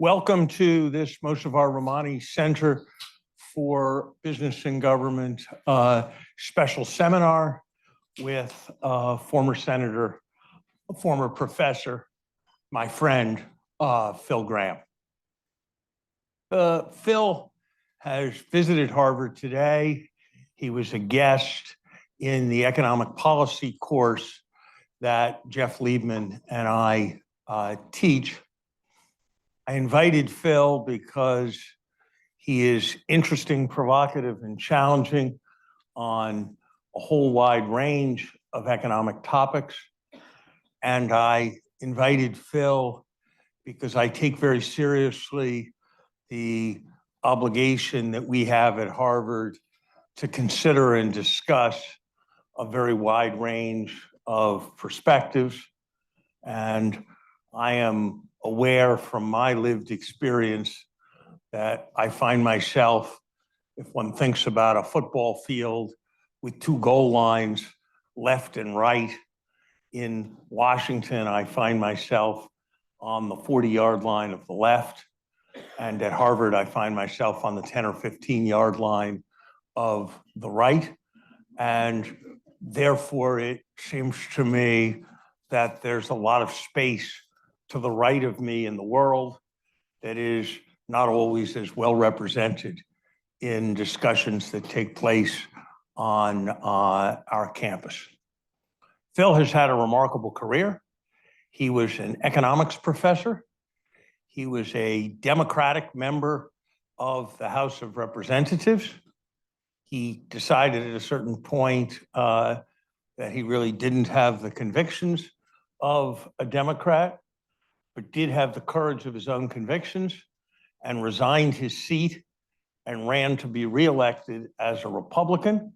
Welcome to this Mossavar-Rahmani Center for Business and Government special seminar with former senator, former professor, my friend, Phil Gramm. Phil has visited Harvard today. He was a guest in the economic policy course that Jeff Liebman and I teach. I invited Phil because he is interesting, provocative, and challenging on a whole wide range of economic topics. And I invited Phil because I take very seriously the obligation that we have at Harvard to consider and discuss a very wide range of perspectives. And I am aware from my lived experience that I find myself, if one thinks about a football field with two goal lines, left and right, in Washington, I find myself on the 40-yard line of the left. And at Harvard, I find myself on the 10 or 15-yard line of the right. And therefore, it seems to me that there's a lot of space to the right of me in the world that is not always as well represented in discussions that take place on our campus. Phil has had a remarkable career. He was an economics professor. He was a Democratic member of the House of Representatives. He decided at a certain point that he really didn't have the convictions of a Democrat, but did have the courage of his own convictions and resigned his seat and ran to be reelected as a Republican.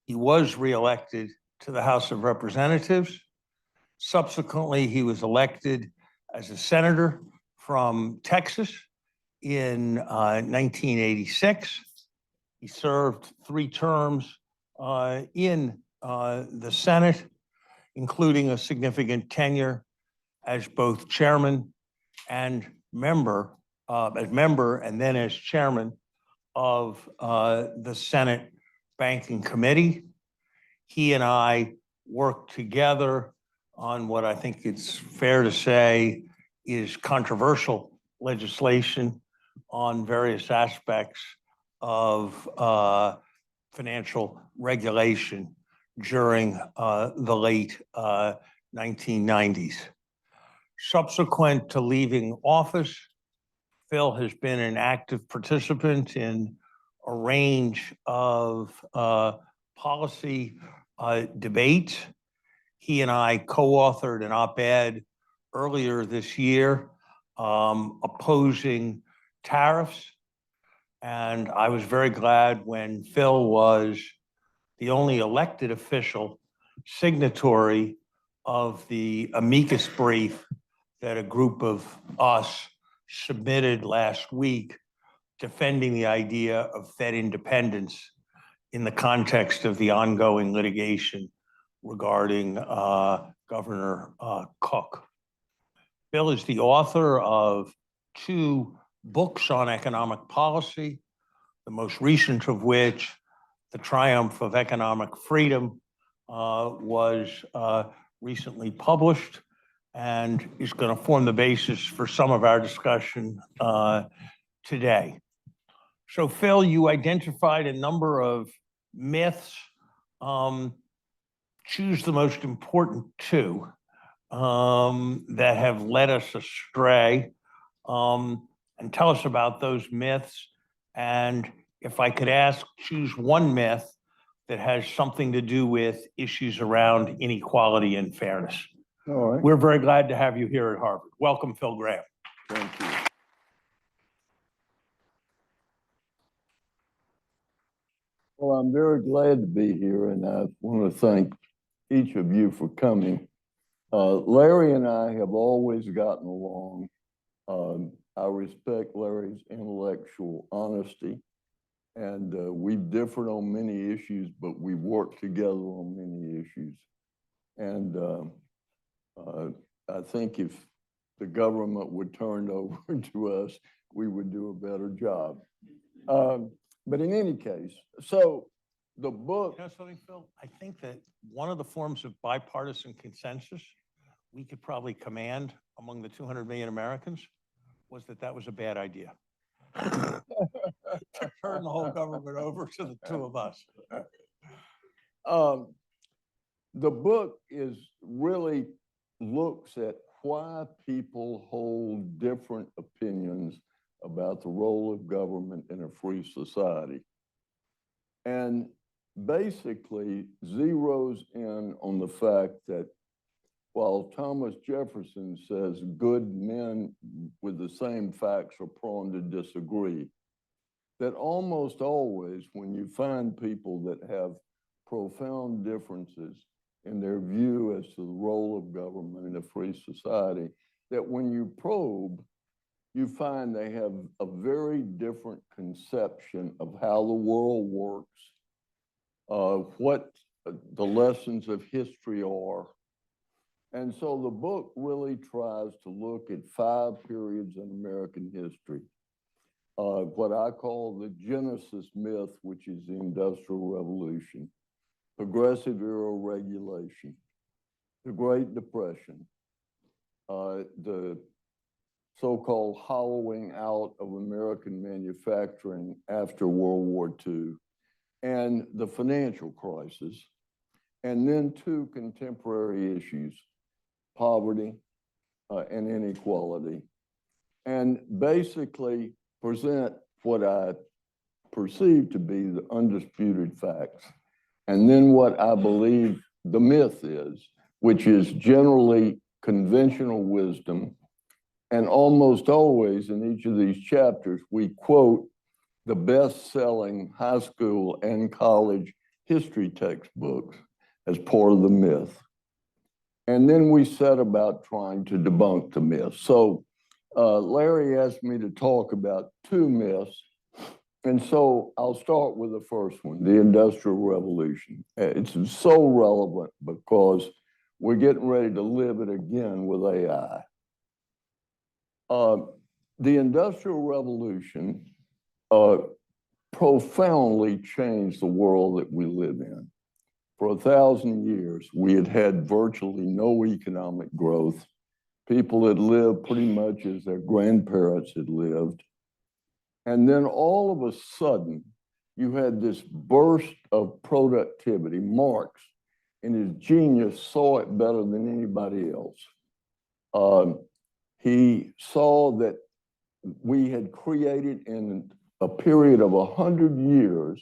He was reelected to the House of Representatives. Subsequently, he was elected as a senator from Texas in 1986. He served 3 terms in the Senate, including a significant tenure as both chairman and member, and then as chairman of the Senate Banking Committee. He and I worked together on what I think it's fair to say is controversial legislation on various aspects of financial regulation during the late 1990s. Subsequent to leaving office, Phil has been an active participant in a range of policy debates. He and I co-authored an op-ed earlier this year opposing tariffs. And I was very glad when Phil was the only elected official signatory of the amicus brief that a group of us submitted last week defending the idea of Fed independence in the context of the ongoing litigation regarding Governor Cook. Bill is the author of 2 books on economic policy, the most recent of which, The Triumph of Economic Freedom, was recently published and is going to form the basis for some of our discussion today. So, Phil, you identified a number of myths. Choose the most important 2 that have led us astray, and tell us about those myths. And if I could ask, choose one myth that has something to do with issues around inequality and fairness. All right. We're very glad to have you here at Harvard. Welcome, Phil Gramm. Thank you. Well, I'm very glad to be here, and I want to thank each of you for coming. Larry and I have always gotten along. I respect Larry's intellectual honesty, and we've differed on many issues, but we've worked together on many issues. And I think if the government would turn over to us, we would do a better job. But in any case, so the book. You know something, Phil? I think that one of the forms of bipartisan consensus we could probably command among the 200 million Americans was that that was a bad idea. To turn the whole government over to the two of us. The book really looks at why people hold different opinions about the role of government in a free society. And basically zeroes in on the fact that while Thomas Jefferson says good men with the same facts are prone to disagree, that almost always when you find people that have profound differences in their view as to the role of government in a free society, that when you probe, you find they have a very different conception of how the world works, what the lessons of history are. And so the book really tries to look at 5 periods in American history. What I call the Genesis myth, which is the Industrial Revolution, Progressive Era regulation, the Great Depression, the so-called hollowing out of American manufacturing after World War II, and the financial crisis, and then 2 contemporary issues, poverty and inequality, and basically present what I perceive to be the undisputed facts, and then what I believe the myth is, which is generally conventional wisdom. And almost always in each of these chapters, we quote the best-selling high school and college history textbooks as part of the myth. And then we set about trying to debunk the myth. So Larry asked me to talk about 2 myths. And so I'll start with the first one, the Industrial Revolution. It's so relevant because we're getting ready to live it again with AI. The Industrial Revolution profoundly changed the world that we live in. For 1,000 years, we had virtually no economic growth. People had lived pretty much as their grandparents had lived. And then all of a sudden, you had this burst of productivity. Marx, in his genius, saw it better than anybody else. He saw that we had created in a period of 100 years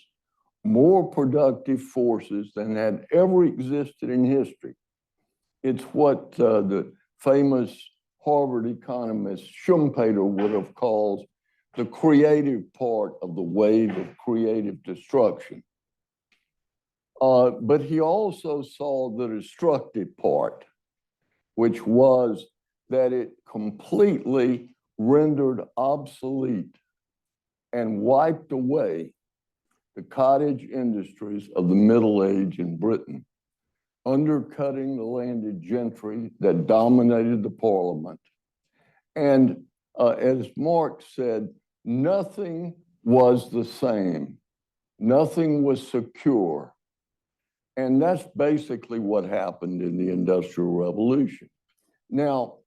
more productive forces than had ever existed in history. It's what the famous Harvard economist Schumpeter would have called the creative part of the wave of creative destruction. But he also saw the destructive part, which was that it completely rendered obsolete and wiped away the cottage industries of the Middle Age in Britain, undercutting the landed gentry that dominated the parliament. And as Marx said, nothing was the same. Nothing was secure. And that's basically what happened in the Industrial Revolution. Now,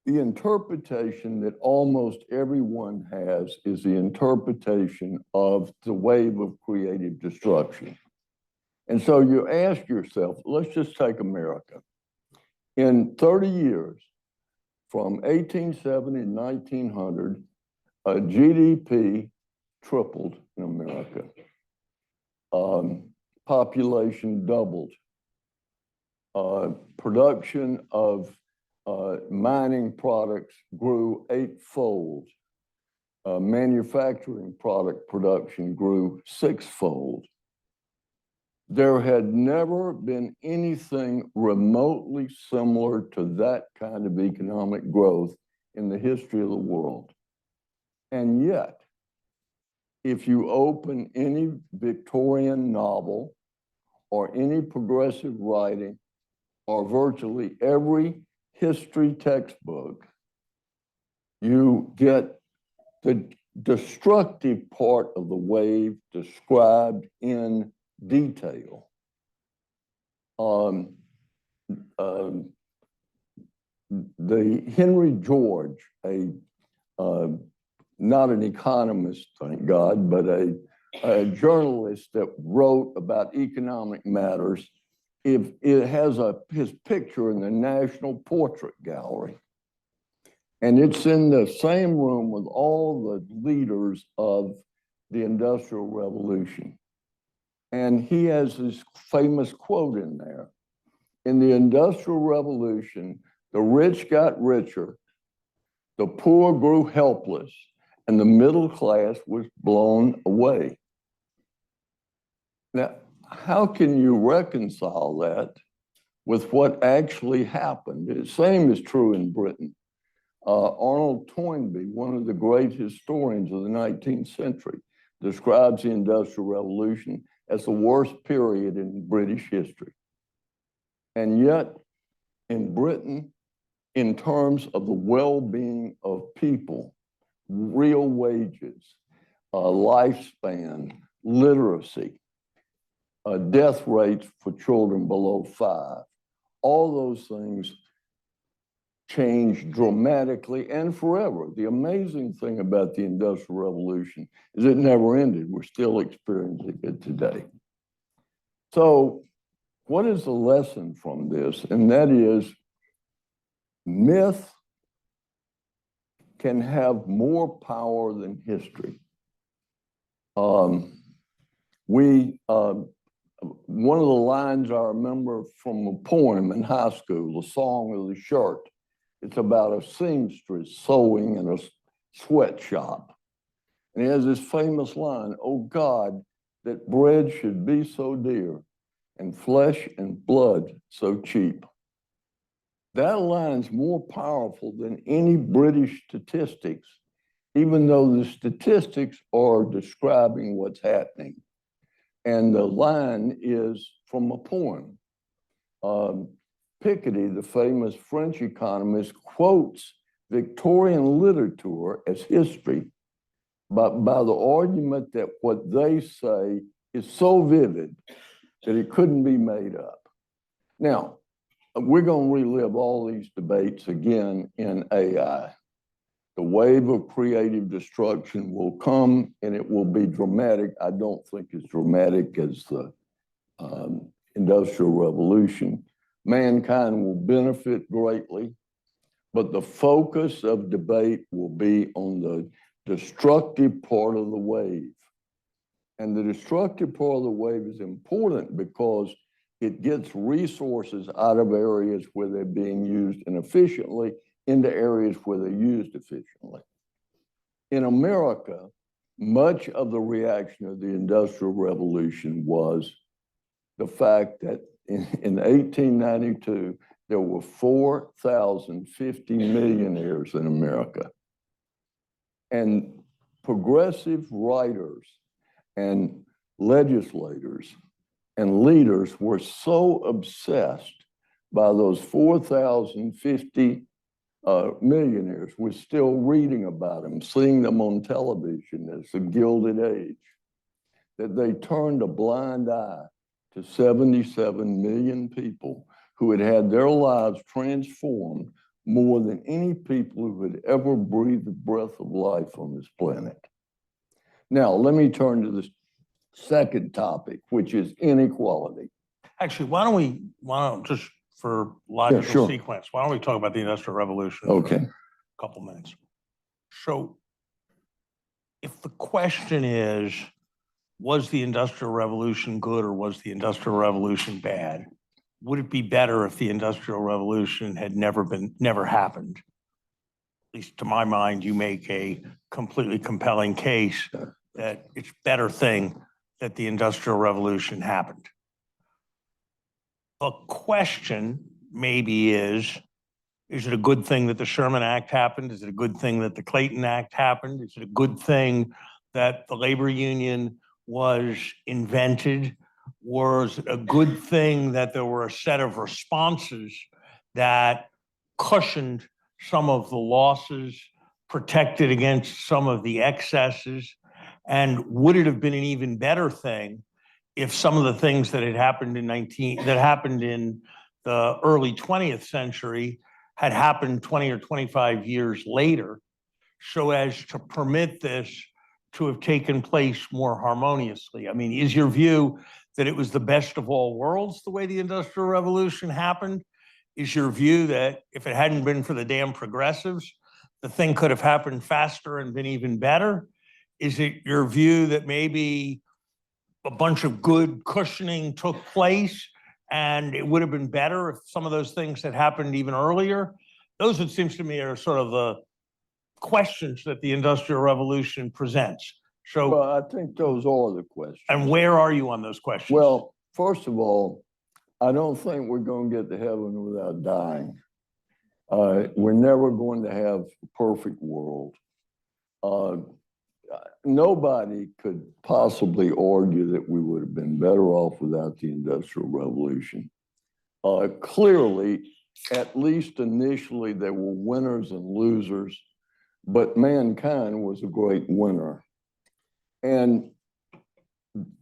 the interpretation that almost everyone has is the interpretation of the wave of creative destruction. And so you ask yourself, let's just take America. In 30 years, from 1870 to 1900, GDP tripled in America. Population doubled. Production of mining products grew 8-fold. Manufacturing product production grew 6-fold. There had never been anything remotely similar to that kind of economic growth in the history of the world. And yet, if you open any Victorian novel or any progressive writing or virtually every history textbook, you get the destructive part of the wave described in detail. The Henry George, not an economist, thank God, but a journalist that wrote about economic matters, if it has his picture in the National Portrait Gallery. And it's in the same room with all the leaders of the Industrial Revolution. And he has this famous quote in there. In the Industrial Revolution, the rich got richer, the poor grew helpless, and the middle class was blown away. Now, how can you reconcile that with what actually happened? The same is true in Britain. Arnold Toynbee, one of the great historians of the 19th century, describes the Industrial Revolution as the worst period in British history. And yet, in Britain, in terms of the well-being of people, real wages, lifespan, literacy, death rates for children below 5, all those things changed dramatically and forever. The amazing thing about the Industrial Revolution is it never ended. We're still experiencing it today. So what is the lesson from this? And that is, myth can have more power than history. One of the lines I remember from a poem in high school, The Song of the Shirt, it's about a seamstress sewing in a sweatshop. And he has this famous line, "Oh God, that bread should be so dear and flesh and blood so cheap." That line's more powerful than any British statistics, even though the statistics are describing what's happening. And the line is from a poem. Piketty, the famous French economist, quotes Victorian literature as history, but by the argument that what they say is so vivid that it couldn't be made up. Now, we're going to relive all these debates again in AI. The wave of creative destruction will come and it will be dramatic. I don't think as dramatic as the Industrial Revolution. Mankind will benefit greatly, but the focus of debate will be on the destructive part of the wave. And the destructive part of the wave is important because it gets resources out of areas where they're being used inefficiently into areas where they're used efficiently. In America, much of the reaction of the Industrial Revolution was the fact that in 1892, there were 4,050 millionaires in America. And progressive writers and legislators and leaders were so obsessed by those 4,050 millionaires. We're still reading about them, seeing them on television as the Gilded Age, that they turned a blind eye to 77 million people who had had their lives transformed more than any people who had ever breathed the breath of life on this planet. Now, let me turn to the second topic, which is inequality. Actually, why don't just for logical sequence, why don't we talk about the Industrial Revolution for a couple minutes? So if the question is, was the Industrial Revolution good or was the Industrial Revolution bad? Would it be better if the Industrial Revolution had never happened? At least to my mind, you make a completely compelling case that it's a better thing that the Industrial Revolution happened. The question maybe is it a good thing that the Sherman Act happened? Is it a good thing that the Clayton Act happened? Is it a good thing that the labor union was invented? Was it a good thing that there were a set of responses that cushioned some of the losses, protected against some of the excesses? And would it have been an even better thing if some of the things that happened in the early 20th century had happened 20 or 25 years later, so as to permit this to have taken place more harmoniously? I mean, is your view that it was the best of all worlds the way the Industrial Revolution happened? Is your view that if it hadn't been for the damn progressives, the thing could have happened faster and been even better? Is it your view that maybe a bunch of good cushioning took place and it would have been better if some of those things had happened even earlier? Those, it seems to me, are sort of the questions that the Industrial Revolution presents. So, Well, I think those are the questions. and where are you on those questions? Well, first of all, I don't think we're going to get to heaven without dying. We're never going to have a perfect world. Nobody could possibly argue that we would have been better off without the Industrial Revolution. Clearly, at least initially, there were winners and losers, but mankind was a great winner. And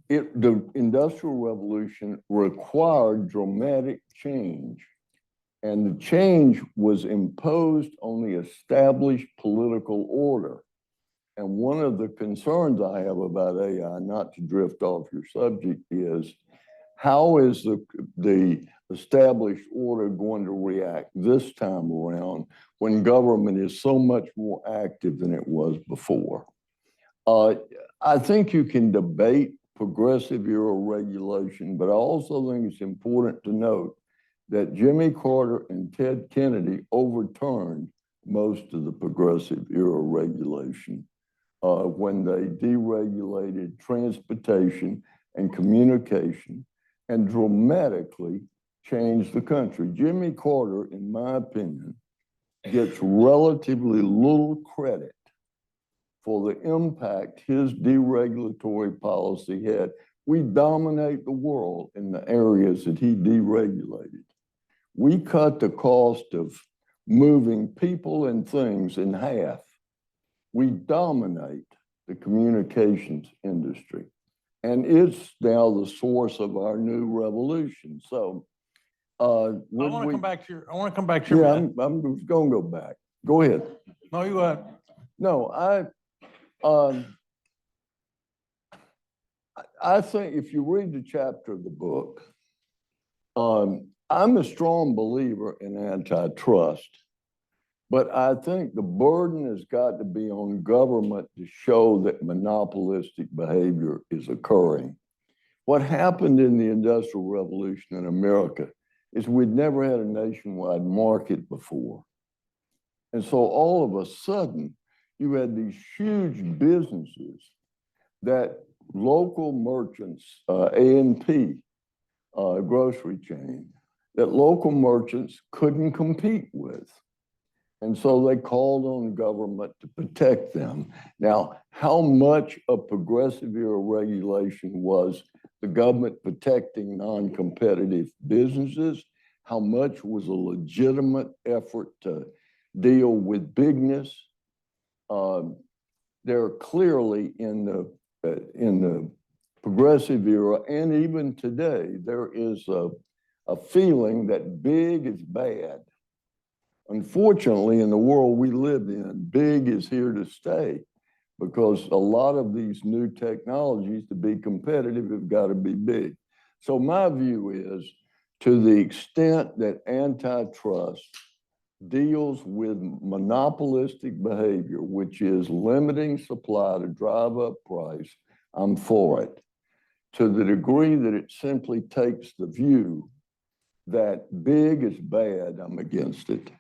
the Industrial Revolution required dramatic change. And the change was imposed on the established political order. And one of the concerns I have about AI, not to drift off your subject, is how is the established order going to react this time around when government is so much more active than it was before? I think you can debate progressive era regulation, but I also think it's important to note that Jimmy Carter and Ted Kennedy overturned most of the progressive era regulation when they deregulated transportation and communication and dramatically changed the country. Jimmy Carter, in my opinion, gets relatively little credit for the impact his deregulatory policy had. We dominate the world in the areas that he deregulated. We cut the cost of moving people and things in half. We dominate the communications industry, and it's now the source of our new revolution. So, I want to come back to your. Yeah, I'm just going to go back. Go ahead. No, you go ahead. No, I think if you read the chapter of the book, I'm a strong believer in antitrust, but I think the burden has got to be on government to show that monopolistic behavior is occurring. What happened in the Industrial Revolution in America is we'd never had a nationwide market before. And so all of a sudden, you had these huge businesses that local merchants, A&P, grocery chain, that local merchants couldn't compete with. And so they called on government to protect them. Now, how much of progressive era regulation was the government protecting non-competitive businesses? How much was a legitimate effort to deal with bigness? They're clearly in the progressive era, and even today, there is a feeling that big is bad. Unfortunately, in the world we live in, big is here to stay because a lot of these new technologies, to be competitive, have got to be big. So my view is, to the extent that antitrust deals with monopolistic behavior, which is limiting supply to drive up price, I'm for it. To the degree that it simply takes the view that big is bad, I'm against it.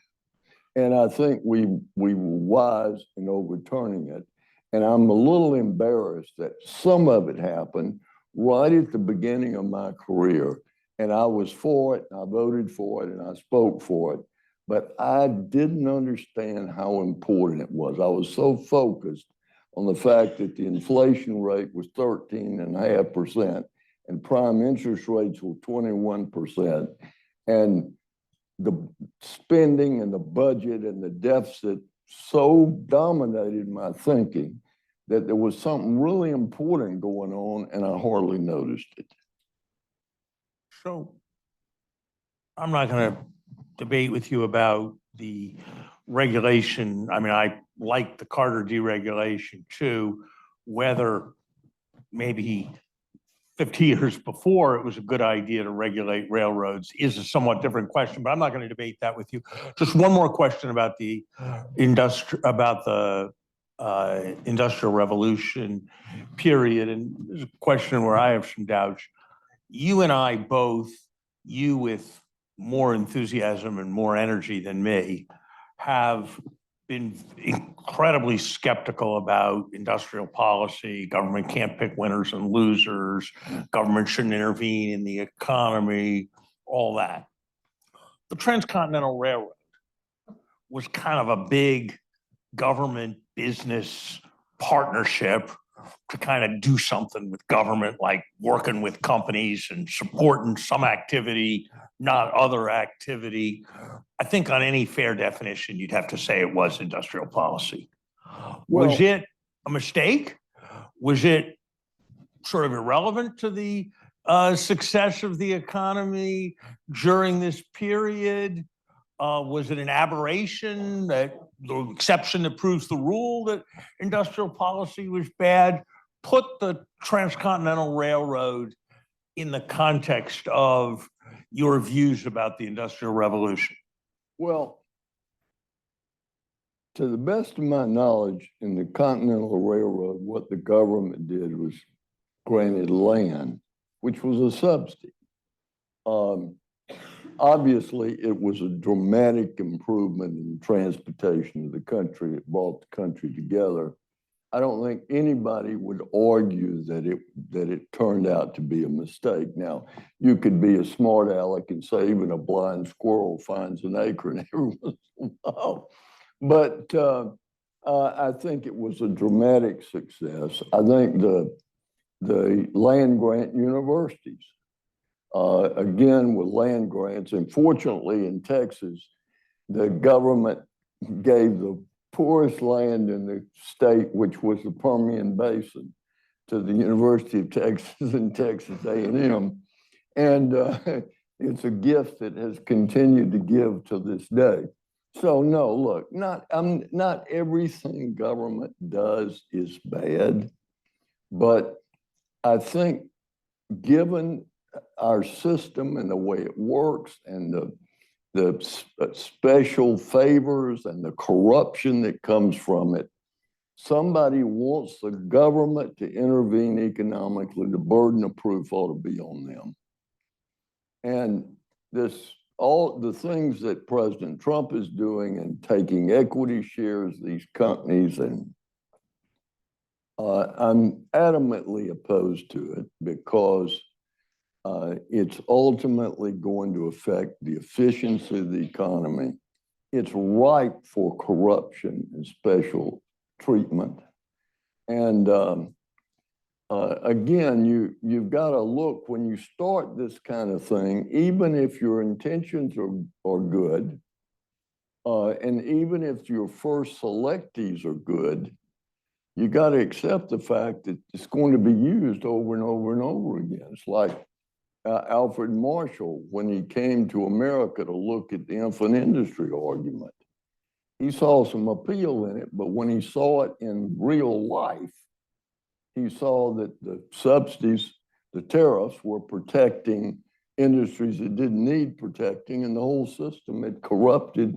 And I think we were wise in overturning it. And I'm a little embarrassed that some of it happened right at the beginning of my career. And I was for it, and I voted for it, and I spoke for it. But I didn't understand how important it was. I was so focused on the fact that the inflation rate was 13.5% and prime interest rates were 21%. And the spending and the budget and the deficit so dominated my thinking that there was something really important going on, and I hardly noticed it. So I'm not going to debate with you about the regulation. I mean, I like the Carter deregulation too, whether maybe 50 years before it was a good idea to regulate railroads is a somewhat different question, but I'm not going to debate that with you. Just one more question about the Industrial Revolution period, and there's a question where I have some doubts. You and I both, you with more enthusiasm and more energy than me, have been incredibly skeptical about industrial policy. Government can't pick winners and losers. Government shouldn't intervene in the economy, all that. The Transcontinental Railroad was kind of a big government business partnership to kind of do something with government, like working with companies and supporting some activity, not other activity. I think on any fair definition, you'd have to say it was industrial policy. Was it a mistake? Was it sort of irrelevant to the success of the economy during this period? Was it an aberration, that the exception that proves the rule, that industrial policy was bad? Put the Transcontinental Railroad in the context of your views about the Industrial Revolution. Well, to the best of my knowledge, in the Continental Railroad, what the government did was granted land, which was a subsidy. Obviously, it was a dramatic improvement in transportation of the country. It brought the country together. I don't think anybody would argue that it turned out to be a mistake. Now, you could be a smart aleck and say even a blind squirrel finds an acorn every once in a while. But I think it was a dramatic success. I think the land grant universities, again, with land grants, and fortunately in Texas, the government gave the poorest land in the state, which was the Permian Basin, to the University of Texas and Texas A&M. And it's a gift that has continued to give to this day. So no, look, not everything government does is bad, but I think given our system and the way it works and the special favors and the corruption that comes from it, somebody wants the government to intervene economically, the burden of proof ought to be on them. And all the things that President Trump is doing and taking equity shares of these companies, and I'm adamantly opposed to it because it's ultimately going to affect the efficiency of the economy. It's ripe for corruption and special treatment. And again, you've got to look when you start this kind of thing, even if your intentions are good, and even if your first selectees are good, you got to accept the fact that it's going to be used over and over and over again. It's like Alfred Marshall, when he came to America to look at the infant industry argument, he saw some appeal in it, but when he saw it in real life, he saw that the subsidies, the tariffs were protecting industries that didn't need protecting, and the whole system had corrupted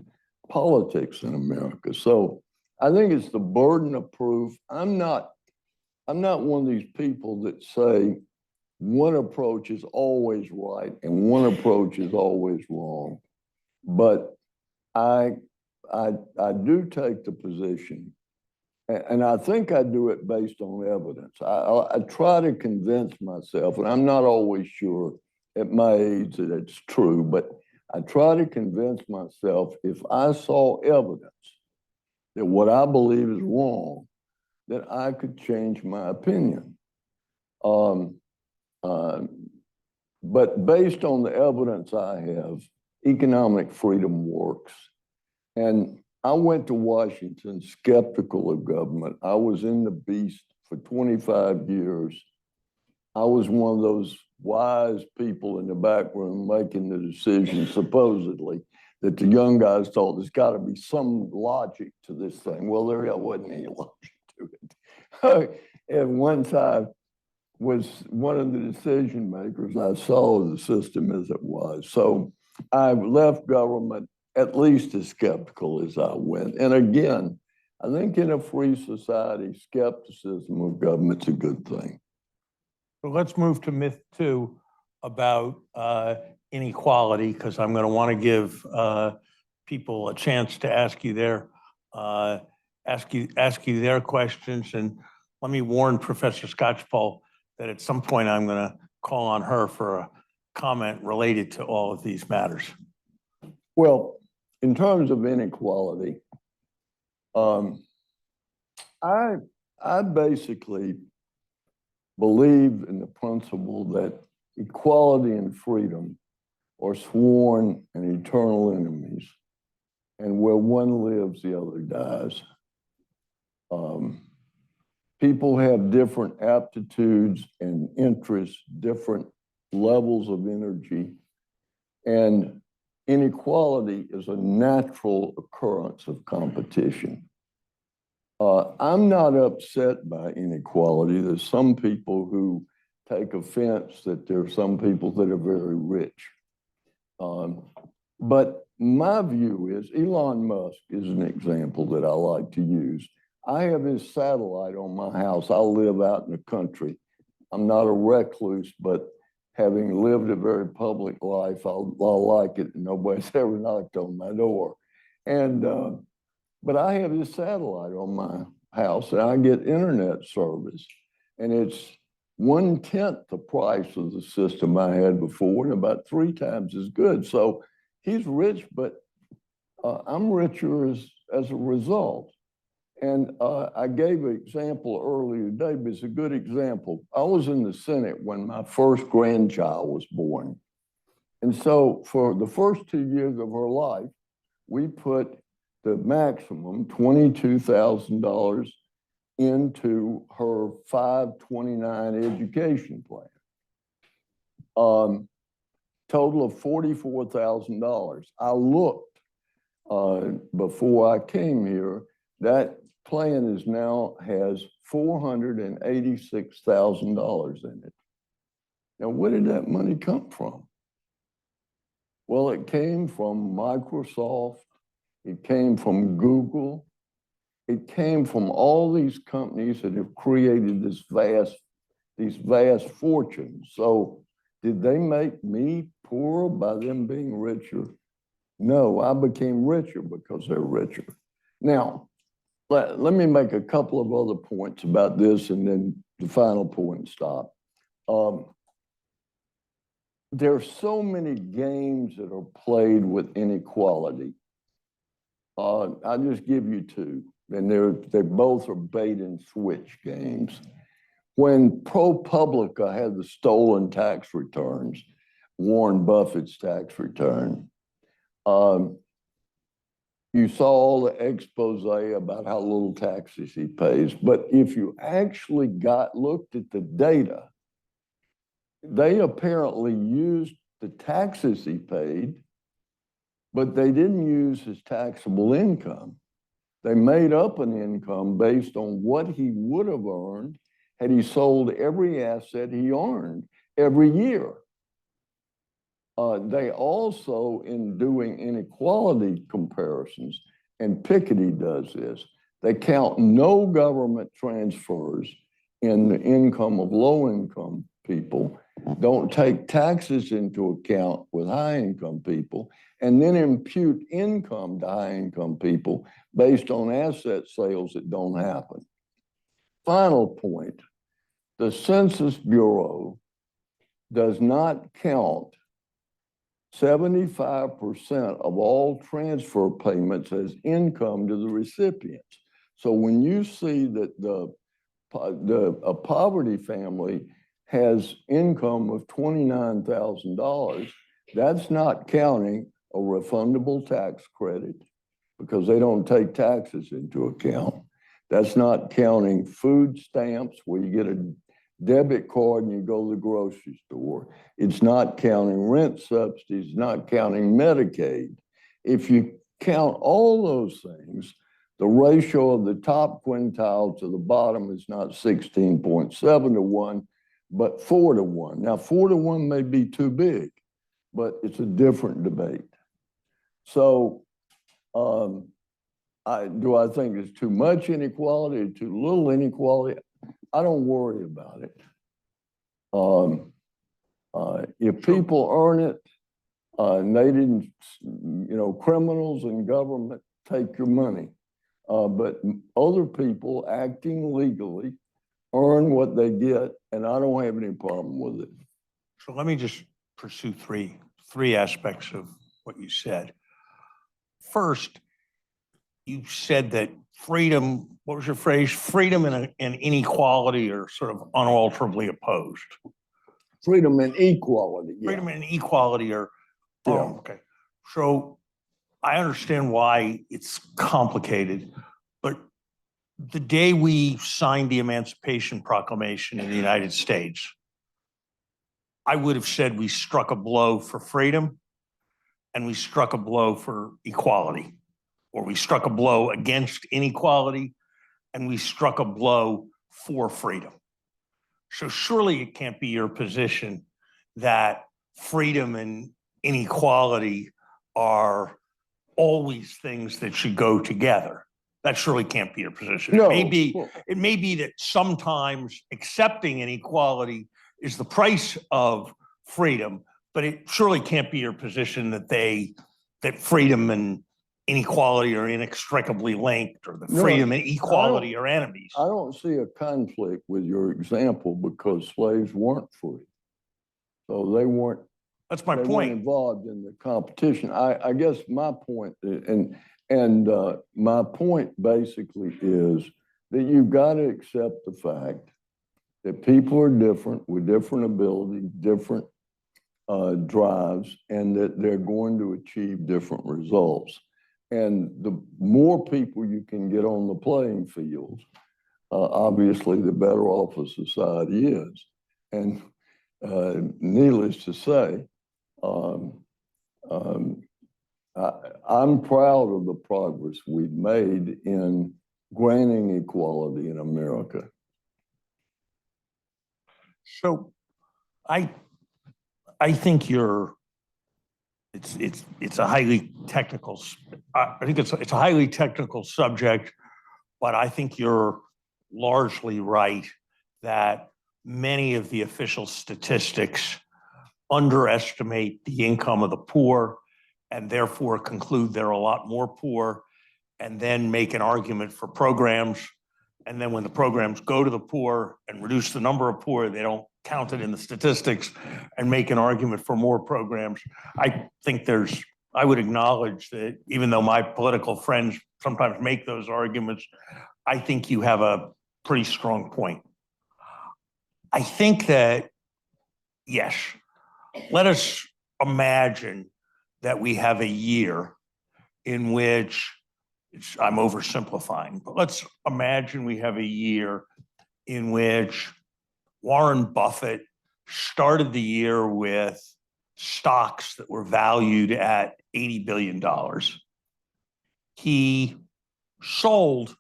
politics in America. So I think it's the burden of proof. I'm not one of these people that say one approach is always right and one approach is always wrong. But I do take the position, and I think I do it based on evidence. I try to convince myself, and I'm not always sure at my age that it's true, but I try to convince myself if I saw evidence that what I believe is wrong, that I could change my opinion. But based on the evidence I have, economic freedom works. And I went to Washington skeptical of government. I was in the beast for 25 years. I was one of those wise people in the back room making the decision, supposedly, that the young guys thought there's got to be some logic to this thing. Well, there wasn't any logic to it. At one time, was one of the decision makers. I saw the system as it was. So I left government at least as skeptical as I went. And again, I think in a free society, skepticism of government's a good thing. So let's move to myth 2 about inequality, because I'm going to want to give people a chance to ask you their questions. And let me warn Professor Scotchpole that at some point I'm going to call on her for a comment related to all of these matters. Well, in terms of inequality, I basically believe in the principle that equality and freedom are sworn and eternal enemies, and where one lives, the other dies. People have different aptitudes and interests, different levels of energy, and inequality is a natural occurrence of competition. I'm not upset by inequality. There's some people who take offense that there are some people that are very rich. But my view is, Elon Musk is an example that I like to use. I have his satellite on my house. I live out in the country. I'm not a recluse, but having lived a very public life, I like it. Nobody's ever knocked on my door. And but I have this satellite on my house, and I get internet service, and it's 1/10 the price of the system I had before, and about 3 times as good. So he's rich, but I'm richer as a result. And I gave an example earlier today, but it's a good example. I was in the Senate when my first grandchild was born. And so for the first 2 years of her life, we put the maximum $22,000 into her 529 education plan. Total of $44,000. I looked before I came here, that plan is now has $486,000 in it. Now, where did that money come from? Well, it came from Microsoft. It came from Google. It came from all these companies that have created these vast fortunes. So did they make me poorer by them being richer? No, I became richer because they're richer. Now, let me make a couple of other points about this and then the final point and stop. There are so many games that are played with inequality. I'll just give you 2, and they both are bait and switch games. When ProPublica had the stolen tax returns, Warren Buffett's tax return, you saw all the expose about how little taxes he pays. But if you actually looked at the data, they apparently used the taxes he paid, but they didn't use his taxable income. They made up an income based on what he would have earned had he sold every asset he earned every year. They also, in doing inequality comparisons, and Piketty does this, they count no government transfers in the income of low-income people, don't take taxes into account with high-income people, and then impute income to high-income people based on asset sales that don't happen. Final point, the Census Bureau does not count 75% of all transfer payments as income to the recipients. So when you see that a poverty family has income of $29,000, that's not counting a refundable tax credit because they don't take taxes into account. That's not counting food stamps where you get a debit card and you go to the grocery store. It's not counting rent subsidies, not counting Medicaid. If you count all those things, the ratio of the top quintile to the bottom is not 16.7 to 1, but 4 to 1. Now, 4 to 1 may be too big, but it's a different debate. So, do I think it's too much inequality or too little inequality? I don't worry about it. If people earn it, and they didn't, criminals and government take your money. But other people acting legally earn what they get, and I don't have any problem with it. So let me just pursue three aspects of what you said. First, you said that freedom, what was your phrase? Freedom and inequality are sort of unalterably opposed. Freedom and equality. Yeah. Freedom and equality are, Yeah. okay. So I understand why it's complicated, but the day we signed the Emancipation Proclamation in the United States, I would have said we struck a blow for freedom and we struck a blow for equality, or we struck a blow against inequality and we struck a blow for freedom. So surely it can't be your position that freedom and inequality are always things that should go together. That surely can't be your position. No. It may be that sometimes accepting inequality is the price of freedom, but it surely can't be your position that freedom and inequality are inextricably linked, or that freedom and equality are enemies. I don't see a conflict with your example because slaves weren't free. So they weren't. That's my they point. weren't involved in the competition. I guess my point, and my point basically is that you've got to accept the fact that people are different with different abilities, different drives, and that they're going to achieve different results. And the more people you can get on the playing field, obviously, the better off a society is. And needless to say, I'm proud of the progress we've made in granting equality in America. So I think it's a highly technical, I think it's a highly technical subject, but I think you're largely right that many of the official statistics underestimate the income of the poor and therefore conclude they're a lot more poor, and then make an argument for programs. And then when the programs go to the poor and reduce the number of poor, they don't count it in the statistics and make an argument for more programs. I think I would acknowledge that even though my political friends sometimes make those arguments, I think you have a pretty strong point. I think that, yes, let us imagine that we have a year in which, I'm oversimplifying, but let's imagine we have a year in which Warren Buffett started the year with stocks that were valued at $80 billion. He sold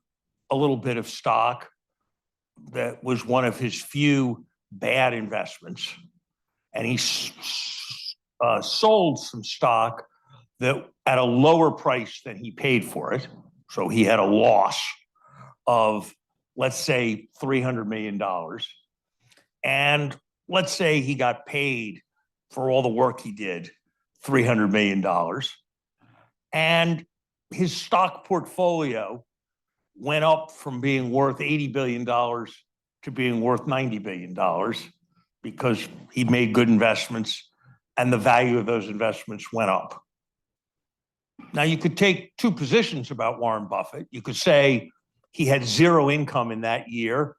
a little bit of stock that was one of his few bad investments. And he sold some stock that at a lower price than he paid for it. So he had a loss of, let's say, $300 million. And let's say he got paid for all the work he did, $300 million. And his stock portfolio went up from being worth $80 billion to being worth $90 billion because he made good investments and the value of those investments went up. Now, you could take two positions about Warren Buffett. You could say he had zero income in that year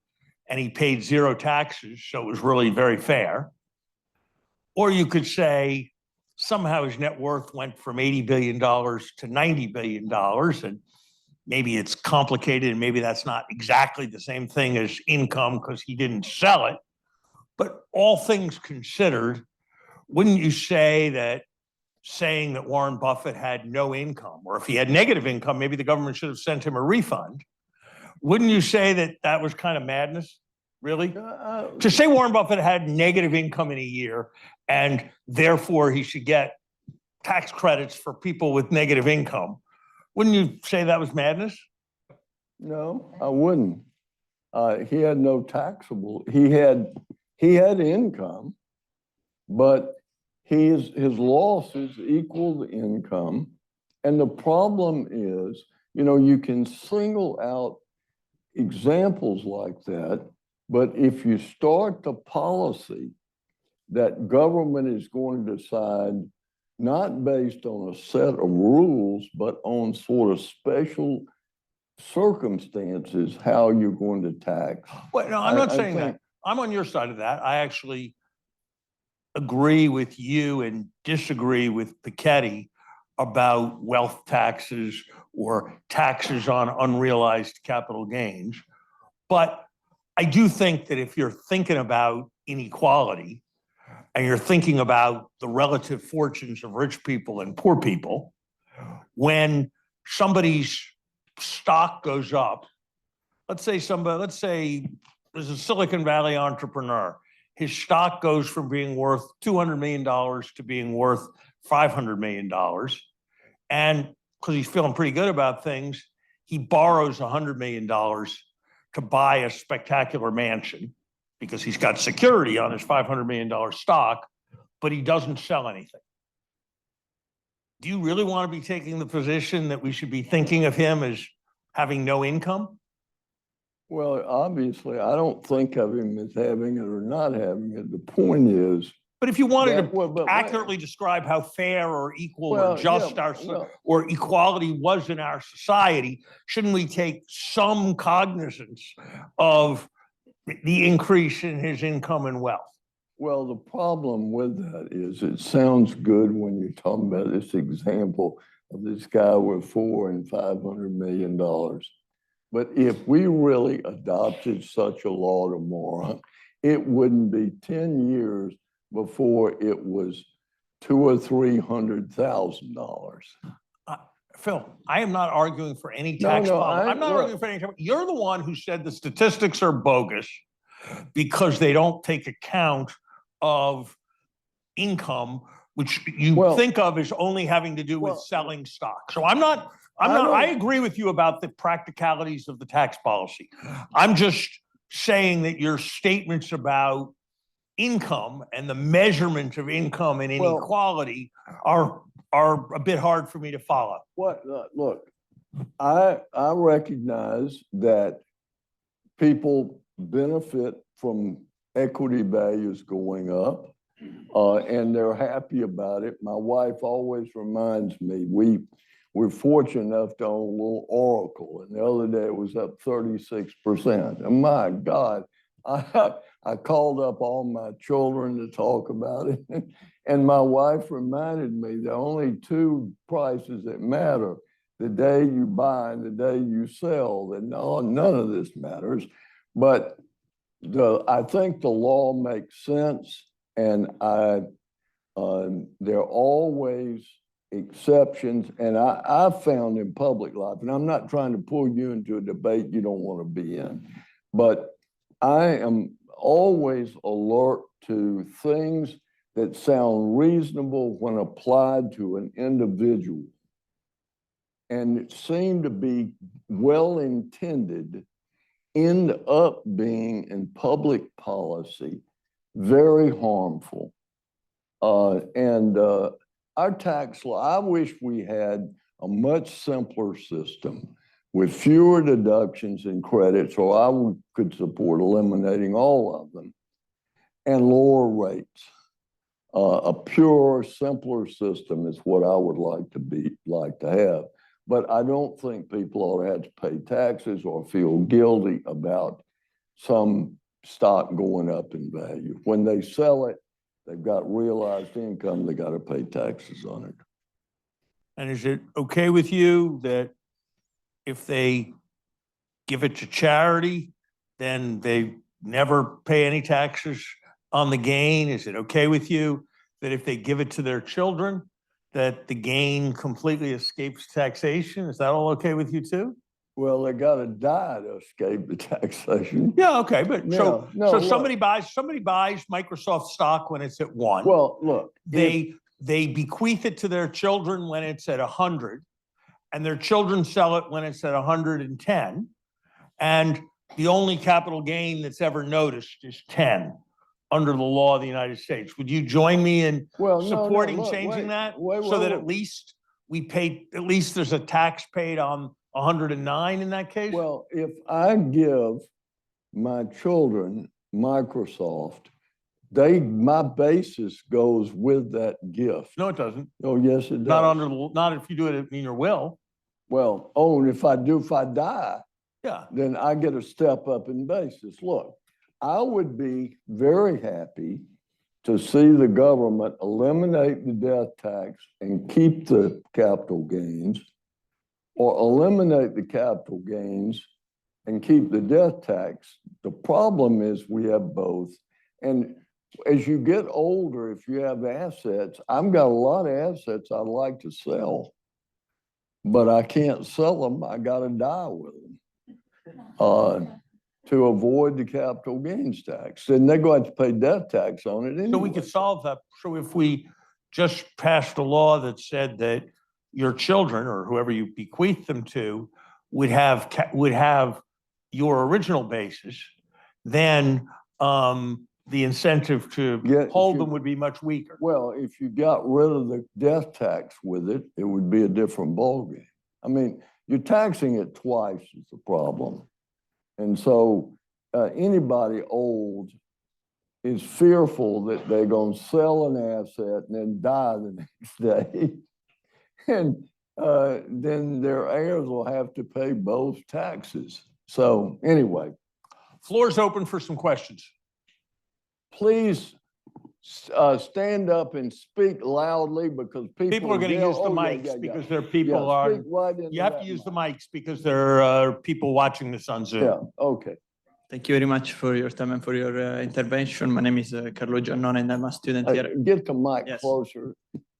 and he paid zero taxes, so it was really very fair. Or you could say somehow his net worth went from $80 billion to $90 billion. And maybe it's complicated and maybe that's not exactly the same thing as income because he didn't sell it. But all things considered, wouldn't you say that saying that Warren Buffett had no income, or if he had negative income, maybe the government should have sent him a refund? Wouldn't you say that that was kind of madness, really? To say Warren Buffett had negative income in a year and therefore he should get tax credits for people with negative income, wouldn't you say that was madness? No, I wouldn't. He had no taxable. He had income, but his losses equal the income. And the problem is, you can single out examples like that, but if you start the policy that government is going to decide not based on a set of rules, but on sort of special circumstances, how you're going to tax. Well, no, I'm not saying that. I'm on your side of that. I actually agree with you and disagree with Piketty about wealth taxes or taxes on unrealized capital gains. But I do think that if you're thinking about inequality and you're thinking about the relative fortunes of rich people and poor people, when somebody's stock goes up, let's say there's a Silicon Valley entrepreneur, his stock goes from being worth $200 million to being worth $500 million. And because he's feeling pretty good about things, he borrows $100 million to buy a spectacular mansion because he's got security on his $500 million stock, but he doesn't sell anything. Do you really want to be taking the position that we should be thinking of him as having no income? Well, obviously, I don't think of him as having it or not having it. The point is, but if you wanted to accurately describe how fair or equal or just or equality was in our society, shouldn't we take some cognizance of the increase in his income and wealth? Well, the problem with that is it sounds good when you're talking about this example of this guy with $400 and $500 million. But if we really adopted such a law tomorrow, it wouldn't be 10 years before it was $200,000 or $300,000. Phil, I am not arguing for any tax policy. I'm not arguing for any tax. You're the one who said the statistics are bogus because they don't take account of income, which you think of as only having to do with selling stock. So I agree with you about the practicalities of the tax policy. I'm just saying that your statements about income and the measurement of income and inequality are a bit hard for me to follow. Look, I recognize that people benefit from equity values going up, and they're happy about it. My wife always reminds me, we're fortunate enough to own a little Oracle, and the other day it was up 36%. And my God, I called up all my children to talk about it. And my wife reminded me the only two prices that matter, the day you buy and the day you sell, that none of this matters. But I think the law makes sense, and there are always exceptions. And I've found in public life, and I'm not trying to pull you into a debate you don't want to be in, but I am always alert to things that sound reasonable when applied to an individual. And it seemed to be well-intended, end up being in public policy very harmful. And our tax law, I wish we had a much simpler system with fewer deductions and credits, or I could support eliminating all of them, and lower rates. A pure, simpler system is what I would like to have. But I don't think people ought to have to pay taxes or feel guilty about some stock going up in value. When they sell it, they've got realized income, they got to pay taxes on it. And is it okay with you that if they give it to charity, then they never pay any taxes on the gain? Is it okay with you that if they give it to their children, that the gain completely escapes taxation? Is that all okay with you too? Well, they got to die to escape the taxation. Yeah, okay, but so look. somebody buys Microsoft stock when it's at 1. Well, look, They bequeath it to their children when it's at 100, and their children sell it when it's at 110. And the only capital gain that's ever noticed is 10 under the law of the United States. Would you join me in supporting changing that so that at least we pay, at least there's a tax paid on 109 in that case? Well, if I give my children Microsoft, my basis goes with that gift. No, it doesn't. Oh, yes, it does. Not if you do it in your will. Well, and if I die, yeah, then I get a step up in basis. Look, I would be very happy to see the government eliminate the death tax and keep the capital gains, or eliminate the capital gains and keep the death tax. The problem is we have both. And as you get older, if you have assets, I've got a lot of assets I'd like to sell, but I can't sell them. I got to die with them to avoid the capital gains tax. Then they're going to pay death tax on it anyway. So we could solve that. So if we just passed a law that said that your children or whoever you bequeath them to would have your original basis, then the incentive to hold them would be much weaker. Well, if you got rid of the death tax with it, it would be a different ballgame. I mean, you're taxing it twice is the problem. And so anybody old is fearful that they're going to sell an asset and then die the next day. And then their heirs will have to pay both taxes. So anyway. Floor's open for some questions. Please stand up and speak loudly because people are going to use the mics because there are people you have to use the mics because there are people watching this on Zoom. Yeah, okay. Thank you very much for your time and for your intervention. My name is Carlo Giannone and I'm a student here. Get the mic closer.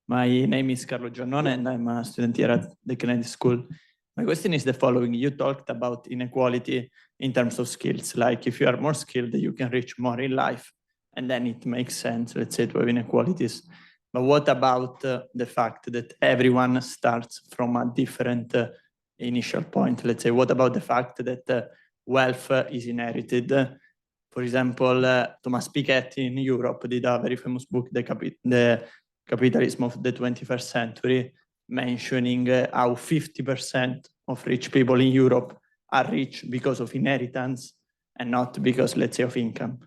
My name is Carlo Giannone and I'm a student here at the Kennedy School. My question is the following. You talked about inequality in terms of skills, like if you are more skilled, you can reach more in life. And then it makes sense, let's say, to have inequalities. But what about the fact that everyone starts from a different initial point? Let's say, what about the fact that wealth is inherited? For example, Thomas Piketty in Europe did a very famous book, The Capitalism of the 21st Century, mentioning how 50% of rich people in Europe are rich because of inheritance and not because, let's say, of income.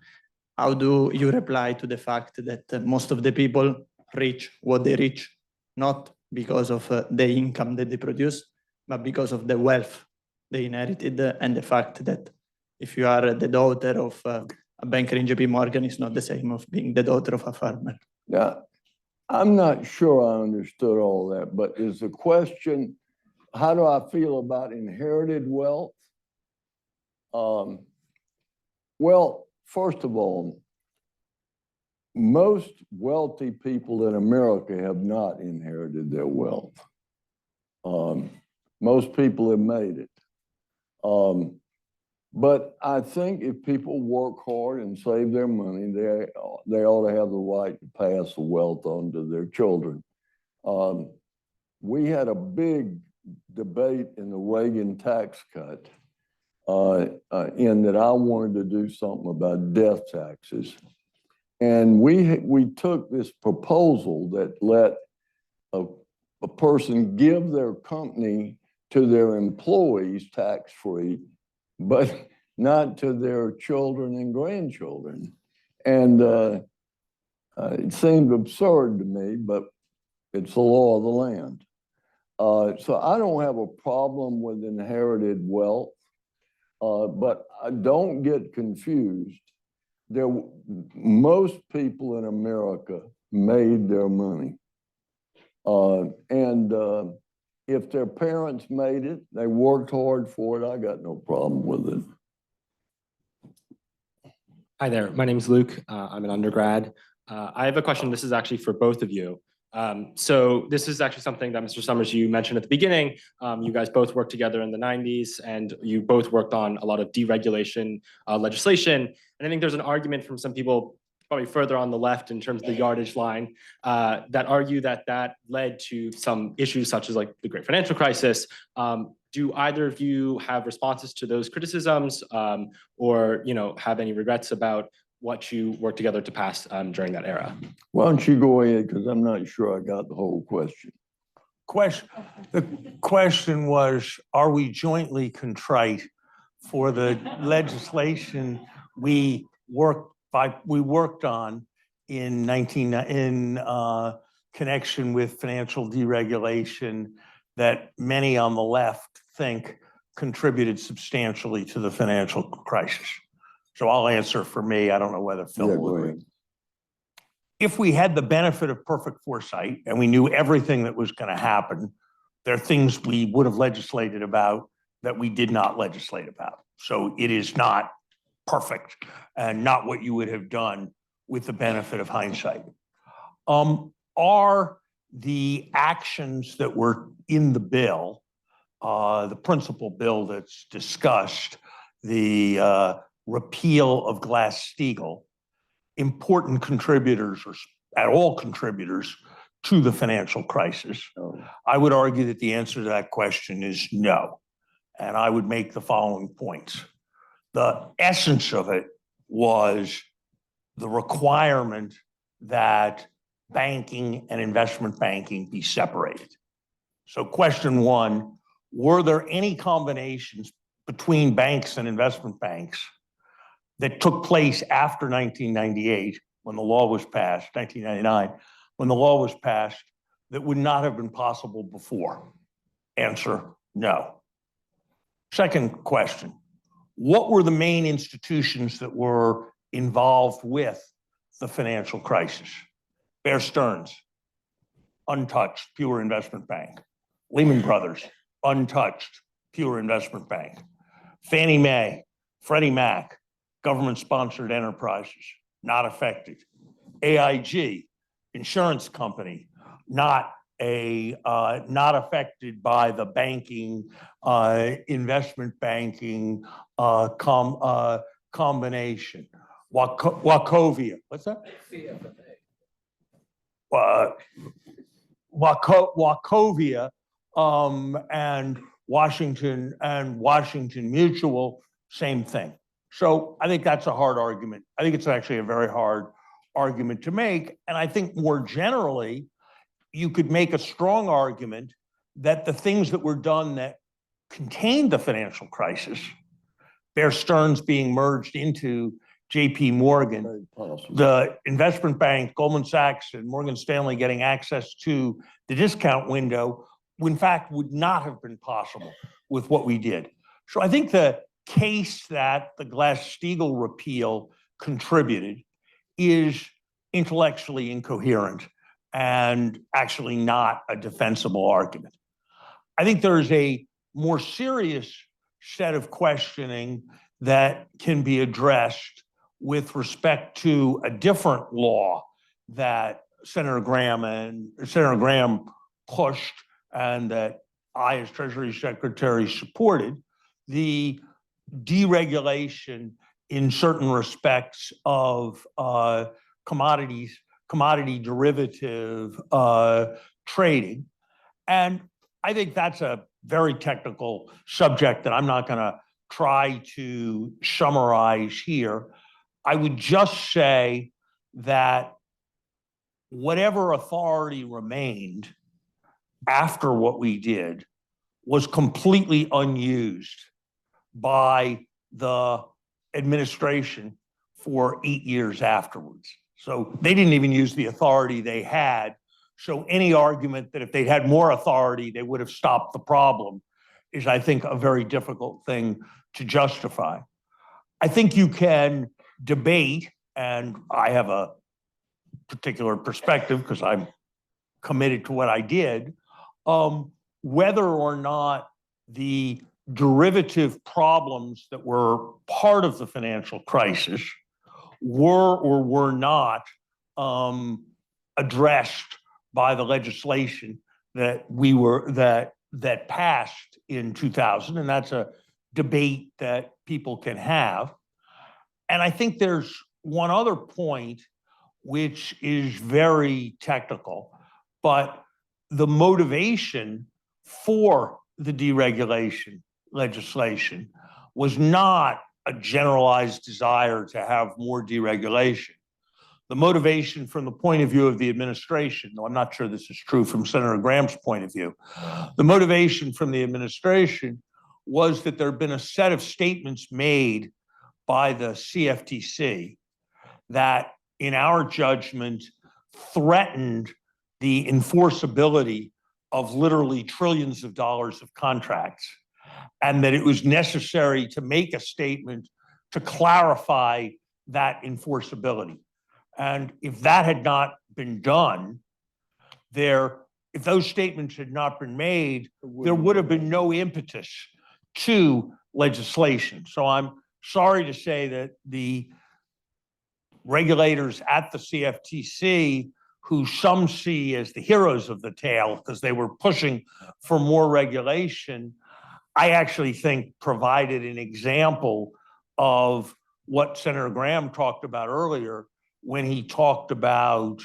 How do you reply to the fact that most of the people reach what they reach, not because of the income that they produce, but because of the wealth they inherited and the fact that if you are the daughter of a banker in JP Morgan, it's not the same of being the daughter of a farmer? Yeah, I'm not sure I understood all that, but is the question, how do I feel about inherited wealth? Well, first of all, most wealthy people in America have not inherited their wealth. Most people have made it. But I think if people work hard and save their money, they ought to have the right to pass the wealth on to their children. We had a big debate in the Reagan tax cut in that I wanted to do something about death taxes. And we took this proposal that let a person give their company to their employees tax-free, but not to their children and grandchildren. And it seemed absurd to me, but it's the law of the land. So I don't have a problem with inherited wealth, but I don't get confused. most people in America made their money. If their parents made it, they worked hard for it, I got no problem with it. Hi there, my name is Luke. I'm an undergrad. I have a question. This is actually for both of you. So this is actually something that Mr. Summers, you mentioned at the beginning. You guys both worked together in the 90s and you both worked on a lot of deregulation legislation. And I think there's an argument from some people probably further on the left in terms of the yardage line that argue that that led to some issues such as like the Great Financial Crisis. Do either of you have responses to those criticisms or have any regrets about what you worked together to pass during that era? Why don't you go ahead, because I'm not sure I got the whole question. The question was, are we jointly contrite for the legislation we worked on in connection with financial deregulation that many on the left think contributed substantially to the financial crisis? So I'll answer for me. I don't know whether Phil will agree. If we had the benefit of perfect foresight and we knew everything that was going to happen, there are things we would have legislated about that we did not legislate about. So it is not perfect and not what you would have done with the benefit of hindsight. Are the actions that were in the bill, the principal bill that's discussed, the repeal of Glass-Steagall, important contributors or at all contributors to the financial crisis? I would argue that the answer to that question is no. And I would make the following points. The essence of it was the requirement that banking and investment banking be separated. So question one, were there any combinations between banks and investment banks that took place after 1998 when the law was passed, 1999, when the law was passed, that would not have been possible before? Answer, no. Second question, what were the main institutions that were involved with the financial crisis? Bear Stearns, untouched, pure investment bank. Lehman Brothers, untouched, pure investment bank. Fannie Mae, Freddie Mac, government-sponsored enterprises, not affected. AIG, insurance company, not affected by the banking, investment banking combination. Wachovia, what's that? Wachovia and Washington Mutual, same thing. So I think that's a hard argument. I think it's actually a very hard argument to make. And I think more generally, you could make a strong argument that the things that were done that contained the financial crisis, Bear Stearns being merged into JP Morgan, the investment bank, Goldman Sachs and Morgan Stanley getting access to the discount window, in fact, would not have been possible with what we did. So I think the case that the Glass-Steagall repeal contributed is intellectually incoherent and actually not a defensible argument. I think there's a more serious set of questioning that can be addressed with respect to a different law that Senator Gramm pushed and that I, as Treasury Secretary, supported, the deregulation in certain respects of commodity derivative trading. And I think that's a very technical subject that I'm not going to try to summarize here. I would just say that whatever authority remained after what we did was completely unused by the administration for 8 years afterwards. So they didn't even use the authority they had. So any argument that if they'd had more authority, they would have stopped the problem is, I think, a very difficult thing to justify. I think you can debate and I have a particular perspective because I'm committed to what I did, whether or not the derivative problems that were part of the financial crisis were or were not addressed by the legislation that passed in 2000, and that's a debate that people can have. And I think there's one other point which is very technical, but the motivation for the deregulation legislation was not a generalized desire to have more deregulation. The motivation from the point of view of the administration, though I'm not sure this is true from Senator Gramm's point of view, the motivation from the administration was that there had been a set of statements made by the CFTC that, in our judgment, threatened the enforceability of literally trillions of dollars of contracts, and that it was necessary to make a statement to clarify that enforceability. And if that had not been done, if those statements had not been made, there would have been no impetus to legislation. So I'm sorry to say that the regulators at the CFTC, who some see as the heroes of the tale because they were pushing for more regulation, I actually think provided an example of what Senator Gramm talked about earlier when he talked about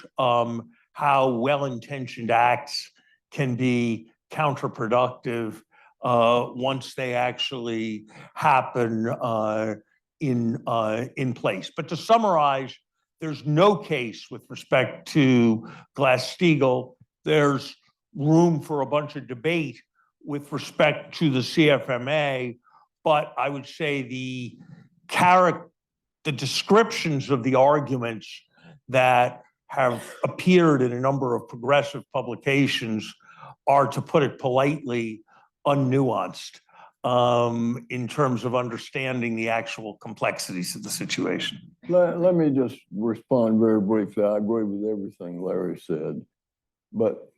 how well-intentioned acts can be counterproductive once they actually happen in place. But to summarize, there's no case with respect to Glass-Steagall. There's room for a bunch of debate with respect to the CFMA, but I would say the descriptions of the arguments that have appeared in a number of progressive publications are, to put it politely, unnuanced in terms of understanding the actual complexities of the situation. Let me just respond very briefly. I agree with everything Larry said, but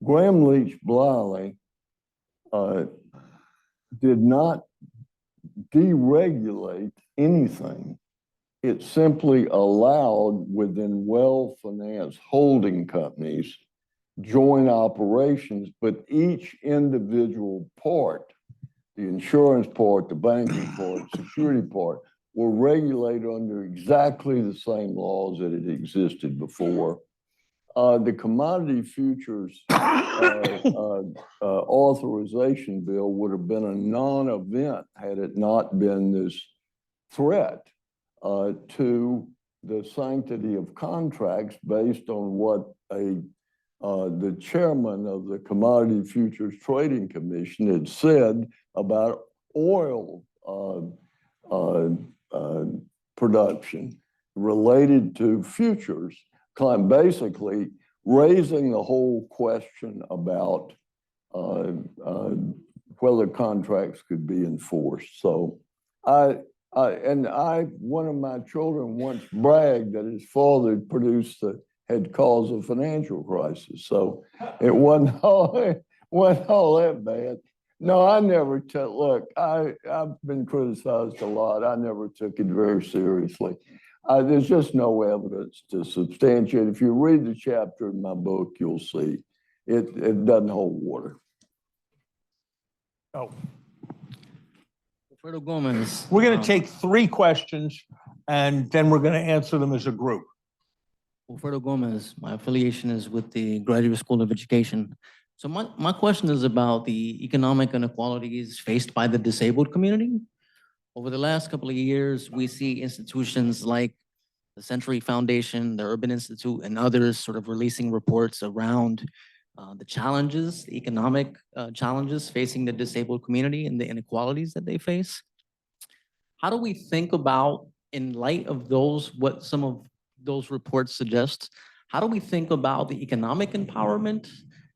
Gramm Leach Bliley did not deregulate anything. It simply allowed within well-financed holding companies joint operations, but each individual part, the insurance part, the banking part, security part, were regulated under exactly the same laws that had existed before. The commodity futures authorization bill would have been a non-event had it not been this threat to the sanctity of contracts based on what the chairman of the Commodity Futures Trading Commission had said about oil production related to futures, basically raising the whole question about whether contracts could be enforced. So one of my children once bragged that his father had caused a financial crisis. So it wasn't all that bad. No, I never took, look, I've been criticized a lot. I never took it very seriously. There's just no evidence to substantiate. If you read the chapter in my book, you'll see it doesn't hold water. Oh. Alfredo Gomez. We're going to take 3 questions and then we're going to answer them as a group. Alfredo Gomez, my affiliation is with the Graduate School of Education. So my question is about the economic inequalities faced by the disabled community. Over the last couple of years, we see institutions like the Century Foundation, the Urban Institute, and others sort of releasing reports around the challenges, the economic challenges facing the disabled community and the inequalities that they face. How do we think about, in light of those, what some of those reports suggest, how do we think about the economic empowerment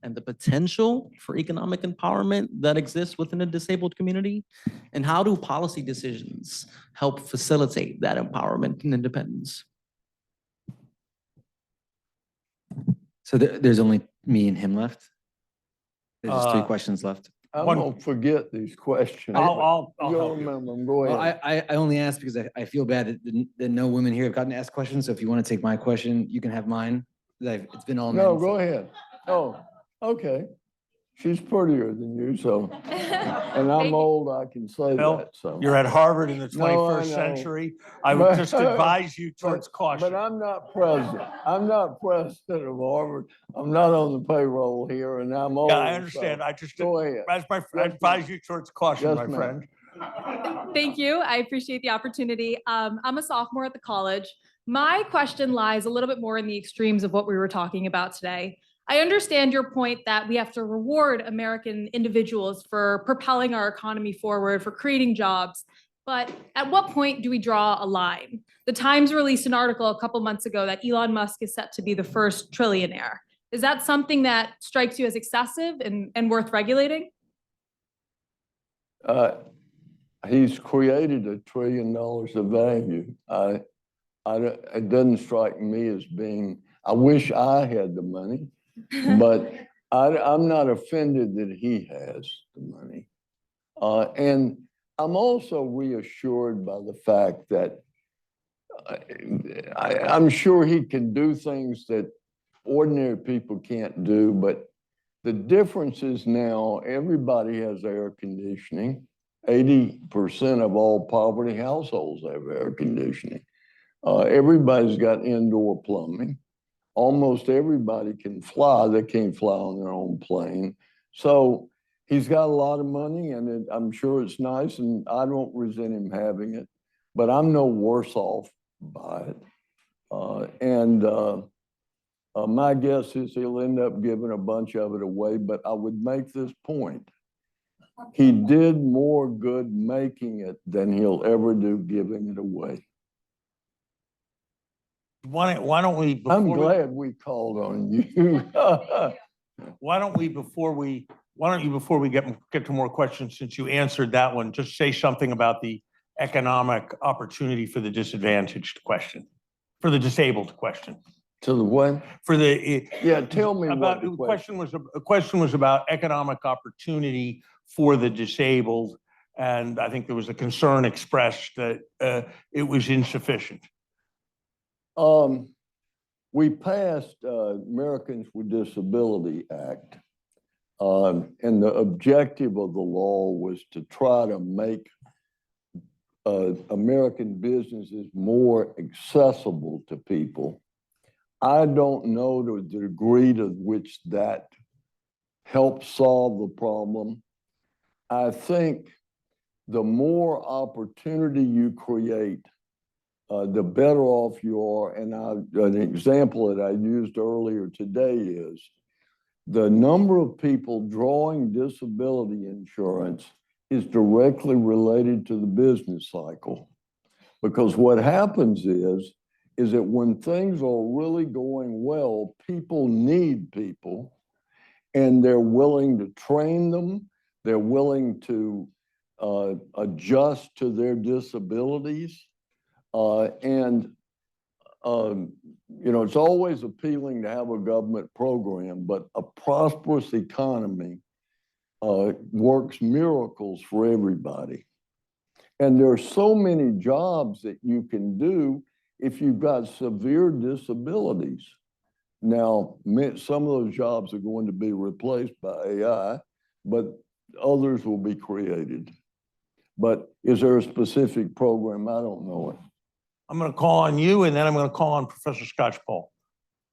and the potential for economic empowerment that exists within the disabled community? And how do policy decisions help facilitate that empowerment and independence? So there's only me and him left? There's just three Uh, questions left? I One- won't forget these questions. I'll You'll help you. remember them. Go Well, ahead. I only asked because I feel bad that no women here have gotten to ask questions. So if you want to take my question, you can have mine. It's been all men. No, so- go ahead. Oh, okay. She's prettier than you, so, and Thank I'm you. old, I can say Bill, that, so. You're at Harvard in the No, I 21st know. century. I would But- just advise you towards But caution. I'm not president. I'm not president of Harvard. I'm not on the payroll here and I'm old. Yeah, I understand. so I just, Go ahead. as my Yes, friend, ma'am. advise you towards caution, Yes, my ma'am. friend. Thank you. I appreciate the opportunity. I'm a sophomore at the college. My question lies a little bit more in the extremes of what we were talking about today. I understand your point that we have to reward American individuals for propelling our economy forward, for creating jobs. But at what point do we draw a line? The Times released an article a couple months ago that Elon Musk is set to be the first trillionaire. Is that something that strikes you as excessive and worth regulating? He's created $1 trillion of value. It doesn't strike me as being, I wish I had the money, but I'm not offended that he has the money. And I'm also reassured by the fact that I'm sure he can do things that ordinary people can't do, but the difference is now everybody has air conditioning. 80% of all poverty households have air conditioning. Everybody's got indoor plumbing. Almost everybody can fly. They can't fly on their own plane. So he's got a lot of money and I'm sure it's nice and I don't resent him having it, but I'm no worse off by it. My guess is he'll end up giving a bunch of it away, but I would make this point. He did more good making it than he'll ever do giving it away. Why don't we? I'm before we- glad we called on you. Why don't you, before we get to more questions, since you answered that one, just say something about the economic opportunity for the disadvantaged question, for the disabled question, To the what? for the. Yeah, tell me About, what the question. the question was about economic opportunity for the disabled. And I think there was a concern expressed that it was insufficient. We passed Americans with Disability Act. And the objective of the law was to try to make American businesses more accessible to people. I don't know the degree to which that helps solve the problem. I think the more opportunity you create, the better off you are. And an example that I used earlier today is the number of people drawing disability insurance is directly related to the business cycle. Because what happens is that when things are really going well, people need people and they're willing to train them. They're willing to adjust to their disabilities. It's always appealing to have a government program, but a prosperous economy works miracles for everybody. And there are so many jobs that you can do if you've got severe disabilities. Now, some of those jobs are going to be replaced by AI, but others will be created. But is there a specific program? I don't know it. I'm going to call on you and then I'm going to call on Professor Scotchpole.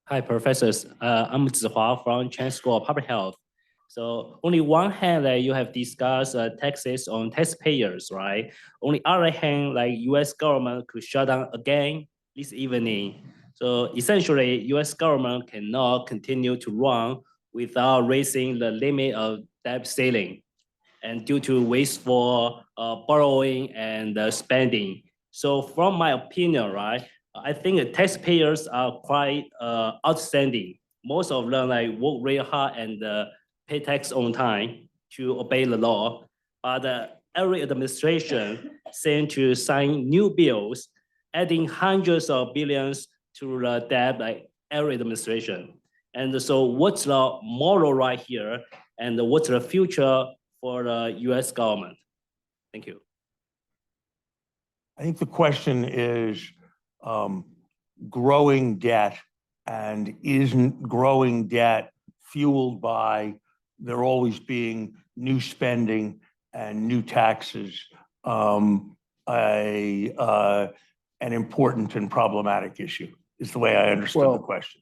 Hi, professors. I'm Zihua from Chan School of Public Health. So only one hand that you have discussed taxes on taxpayers, right? On the other hand, like US government could shut down again this evening. So essentially, US government cannot continue to run without raising the limit of debt ceiling and due to wasteful borrowing and spending. So from my opinion, right, I think the taxpayers are quite outstanding. Most of them like work really hard and pay tax on time to obey the law. But every administration seems to sign new bills, adding hundreds of billions to the debt like every administration. And so what's the moral right here? And what's the future for the US government? Thank you. I think the question is growing debt, and isn't growing debt fueled by there always being new spending and new taxes an important and problematic issue, is the way I understood the question.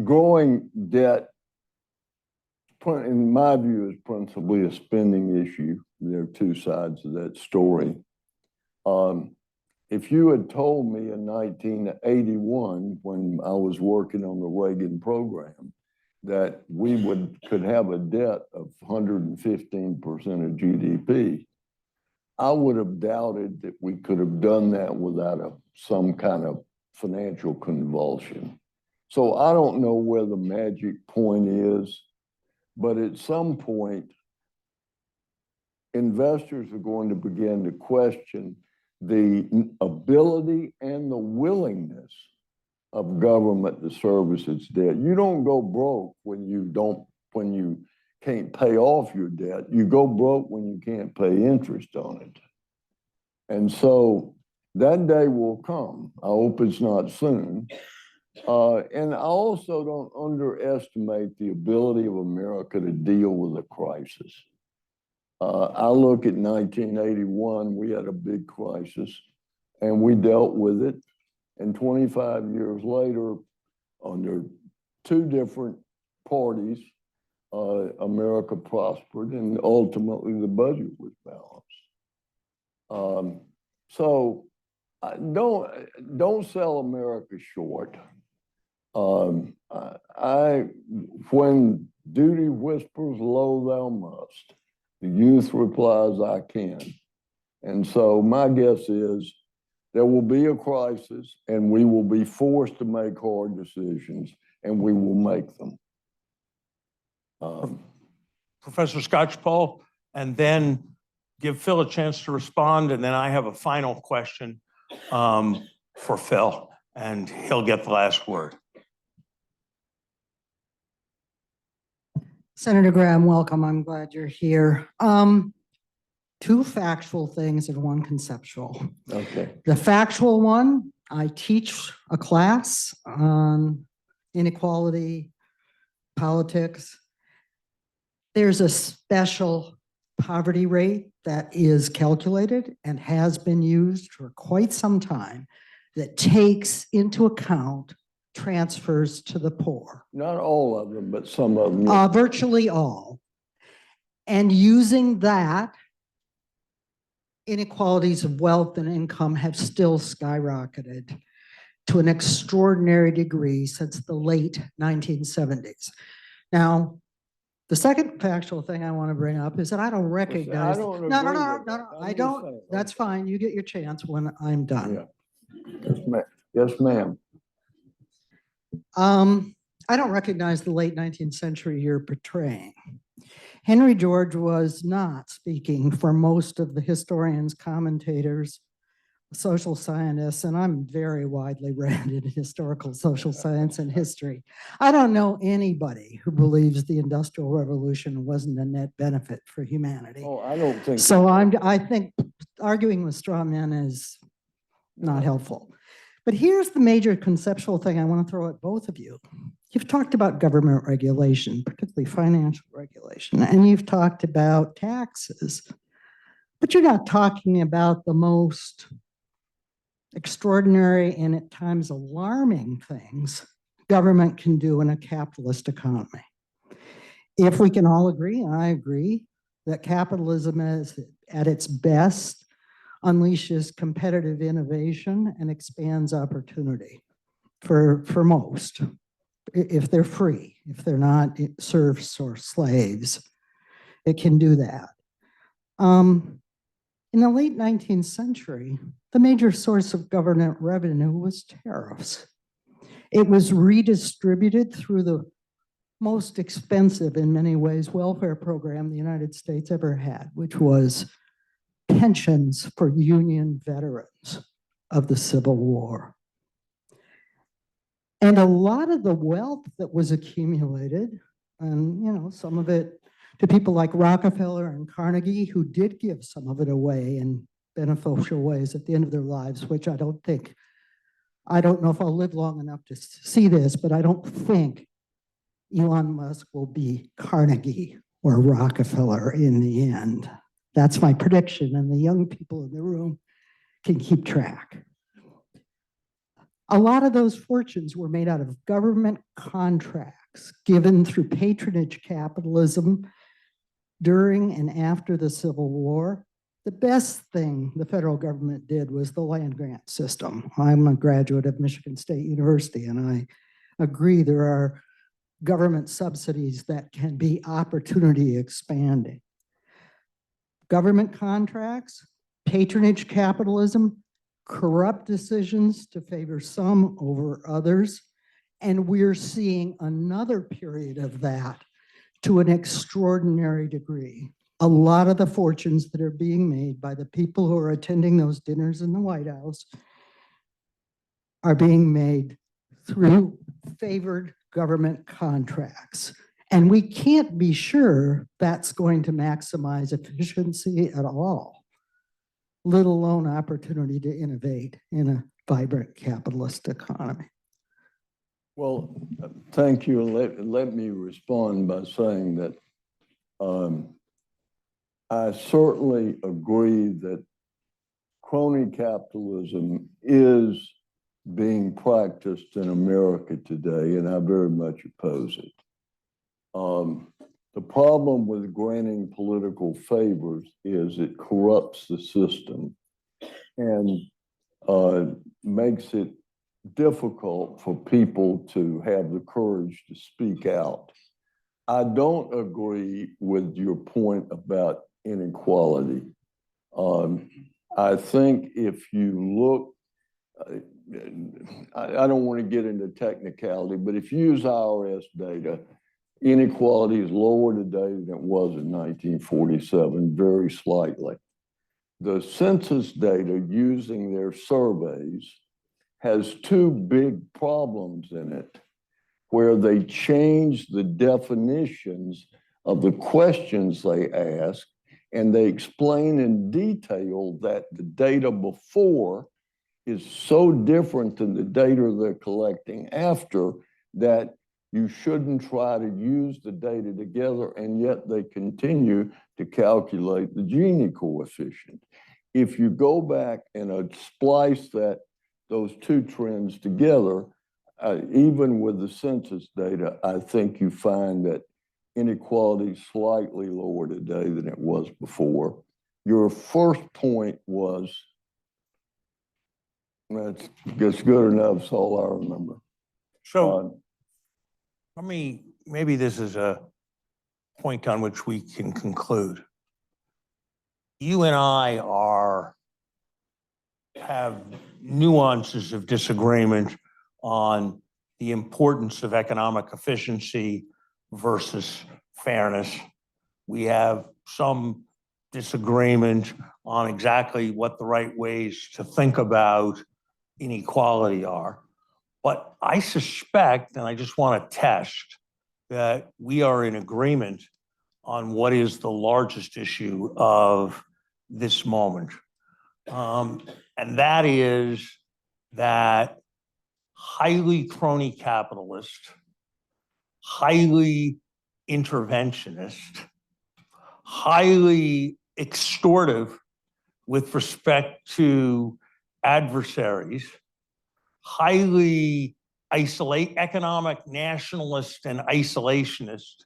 Growing debt, in my view, is principally a spending issue. There are two sides of that story. If you had told me in 1981, when I was working on the Reagan program, that we could have a debt of 115% of GDP, I would have doubted that we could have done that without some kind of financial convulsion. So I don't know where the magic point is, but at some point, investors are going to begin to question the ability and the willingness of government to service its debt. You don't go broke when you can't pay off your debt. You go broke when you can't pay interest on it. And so that day will come. I hope it's not soon. And I also don't underestimate the ability of America to deal with a crisis. I look at 1981, we had a big crisis and we dealt with it. And 25 years later, under two different parties, America prospered and ultimately the budget was balanced. So don't sell America short. When duty whispers, lo, thou must. The youth replies, I can. And so my guess is there will be a crisis and we will be forced to make hard decisions, and we will make them. Professor Scotchpole, and then give Phil a chance to respond, and then I have a final question for Phil, and he'll get the last word. Senator Gramm, welcome. I'm glad you're here. Two factual things and one conceptual. Okay. The factual one, I teach a class on inequality, politics. There's a special poverty rate that is calculated and has been used for quite some time that takes into account transfers to the poor. Not all of them, but some of them. Virtually all. And using that, inequalities of wealth and income have still skyrocketed to an extraordinary degree since the late 1970s. Now, the second factual thing I want to bring up is that I don't recognize. I don't. That's fine. You get your chance when I'm done. Yeah. Yes, ma'am. I don't recognize the late 19th century you're portraying. Henry George was not speaking for most of the historians, commentators, social scientists, and I'm very widely read in historical social science and history. I don't know anybody who believes the Industrial Revolution wasn't a net benefit for humanity. Oh, I don't think so. I think arguing with straw men is not helpful. But here's the major conceptual thing I want to throw at both of you. You've talked about government regulation, particularly financial regulation, and you've talked about taxes, but you're not talking about the most extraordinary and at times alarming things government can do in a capitalist economy. If we can all agree, and I agree, that capitalism is at its best unleashes competitive innovation and expands opportunity for most, if they're free, if they're not serfs or slaves, it can do that. In the late 19th century, the major source of government revenue was tariffs. It was redistributed through the most expensive, in many ways, welfare program the United States ever had, which was pensions for Union veterans of the Civil War. And a lot of the wealth that was accumulated, and some of it to people like Rockefeller and Carnegie, who did give some of it away in beneficial ways at the end of their lives, which I don't know if I'll live long enough to see this, but I don't think Elon Musk will be Carnegie or Rockefeller in the end. That's my prediction, and the young people in the room can keep track. A lot of those fortunes were made out of government contracts given through patronage capitalism during and after the Civil War. The best thing the federal government did was the land grant system. I'm a graduate of Michigan State University, and I agree there are government subsidies that can be opportunity expanding. Government contracts, patronage capitalism, corrupt decisions to favor some over others, and we're seeing another period of that to an extraordinary degree. A lot of the fortunes that are being made by the people who are attending those dinners in the White House are being made through favored government contracts. And we can't be sure that's going to maximize efficiency at all, let alone opportunity to innovate in a vibrant capitalist economy. Well, thank you. Let me respond by saying that I certainly agree that crony capitalism is being practiced in America today, and I very much oppose it. The problem with granting political favors is it corrupts the system and makes it difficult for people to have the courage to speak out. I don't agree with your point about inequality. I think if you look, I don't want to get into technicality, but if you use IRS data, inequality is lower today than it was in 1947, very slightly. The census data using their surveys has two big problems in it, where they change the definitions of the questions they ask, and they explain in detail that the data before is so different than the data they're collecting after that you shouldn't try to use the data together, and yet they continue to calculate the Gini coefficient. If you go back and splice those two trends together, even with the census data, I think you find that inequality is slightly lower today than it was before. Your first point was, that's good enough, that's all I remember. So maybe this is a point on which we can conclude. You and I have nuances of disagreement on the importance of economic efficiency versus fairness. We have some disagreement on exactly what the right ways to think about inequality are. But I suspect, and I just want to test, that we are in agreement on what is the largest issue of this moment. And that is that highly crony capitalist, highly interventionist, highly extortive with respect to adversaries, highly economic nationalist and isolationist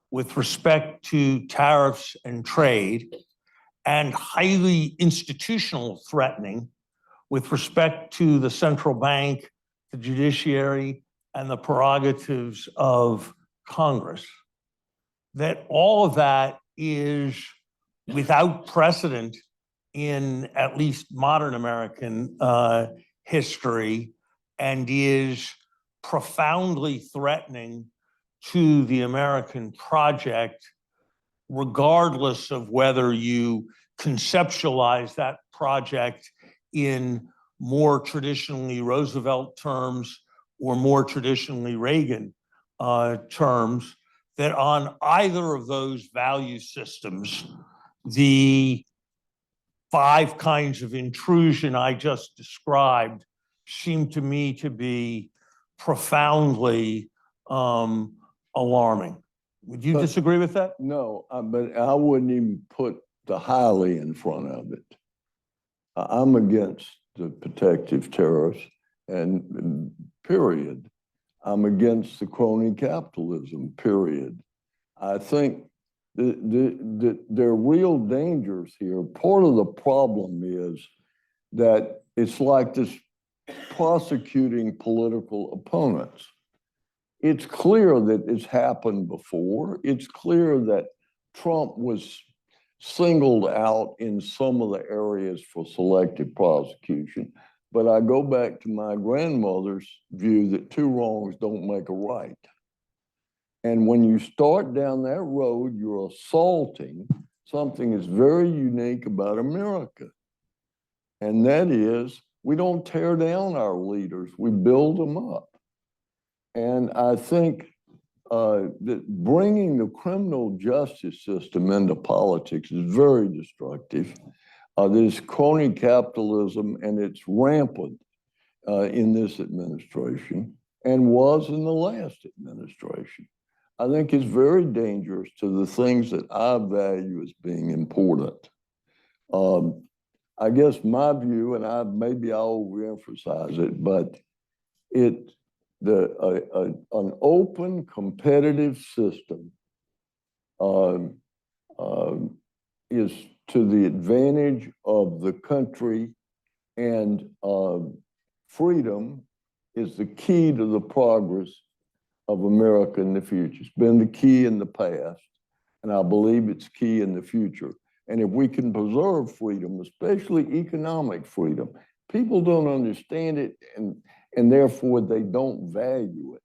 with respect to tariffs and trade, and highly institutional threatening with respect to the central bank, the judiciary, and the prerogatives of Congress. That all of that is without precedent in at least modern American history, and is profoundly threatening to the American project, regardless of whether you conceptualize that project in more traditionally Roosevelt terms or more traditionally Reagan terms, that on either of those value systems, the 5 kinds of intrusion I just described seem to me to be profoundly alarming. Would you But- disagree with that? No, but I wouldn't even put the highly in front of it. I'm against the protective tariffs and period. I'm against the crony capitalism, period. I think there are real dangers here. Part of the problem is that it's like this prosecuting political opponents. It's clear that it's happened before. It's clear that Trump was singled out in some of the areas for selective prosecution. But I go back to my grandmother's view that 2 wrongs don't make a right. And when you start down that road, you're assaulting something that's very unique about America. And that is, we don't tear down our leaders, we build them up. And I think that bringing the criminal justice system into politics is very destructive. There's crony capitalism, and it's rampant in this administration and was in the last administration. I think it's very dangerous to the things that I value as being important. I guess my view, and maybe I'll overemphasize it, but an open competitive system is to the advantage of the country, and freedom is the key to the progress of America in the future. It's been the key in the past, and I believe it's key in the future. And if we can preserve freedom, especially economic freedom, people don't understand it, and therefore they don't value it.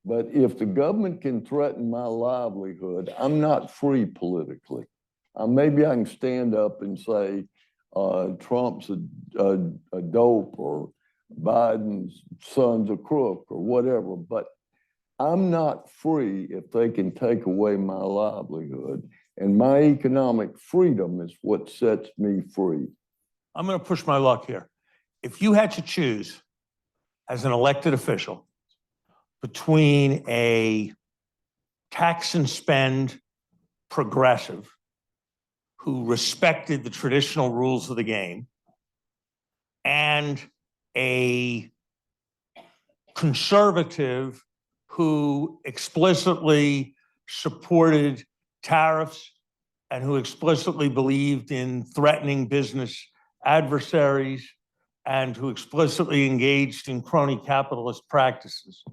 But if the government can threaten my livelihood, I'm not free politically. Maybe I can stand up and say Trump's a dope, or Biden's son's a crook, or whatever, but I'm not free if they can take away my livelihood. And my economic freedom is what sets me free. I'm going to push my luck here. If you had to choose as an elected official between a tax and spend progressive who respected the traditional rules of the game and a conservative who explicitly supported tariffs and who explicitly believed in threatening business adversaries and who explicitly engaged in crony capitalist practices.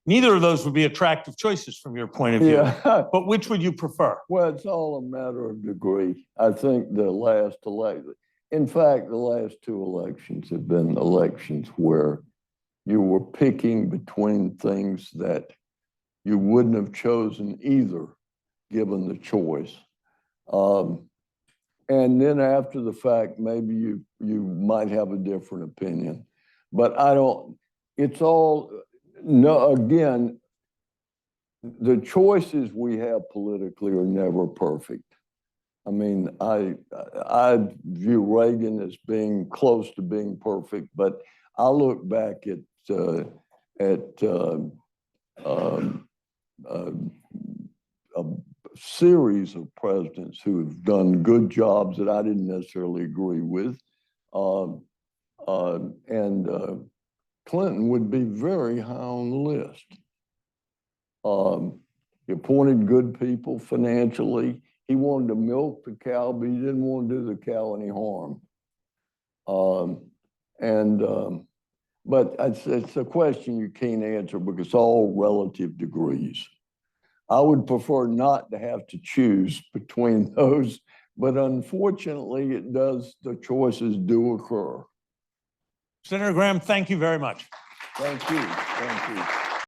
Neither of those would be attractive choices from your point of view. Yeah. But which would you prefer? Well, it's all a matter of degree. I think the last election, in fact, the last 2 elections have been elections where you were picking between things that you wouldn't have chosen either, given the choice. And then after the fact, maybe you might have a different opinion. But I don't, it's all, no, again, the choices we have politically are never perfect. I mean, I view Reagan as being close to being perfect, but I look back at a series of presidents who have done good jobs that I didn't necessarily agree with. Clinton would be very high on the list. He appointed good people financially. He wanted to milk the cow, but he didn't want to do the cow any harm. But it's a question you can't answer because it's all relative degrees. I would prefer not to have to choose between those, but unfortunately the choices do occur. Senator Gramm, thank you very much. Thank you. Thank you.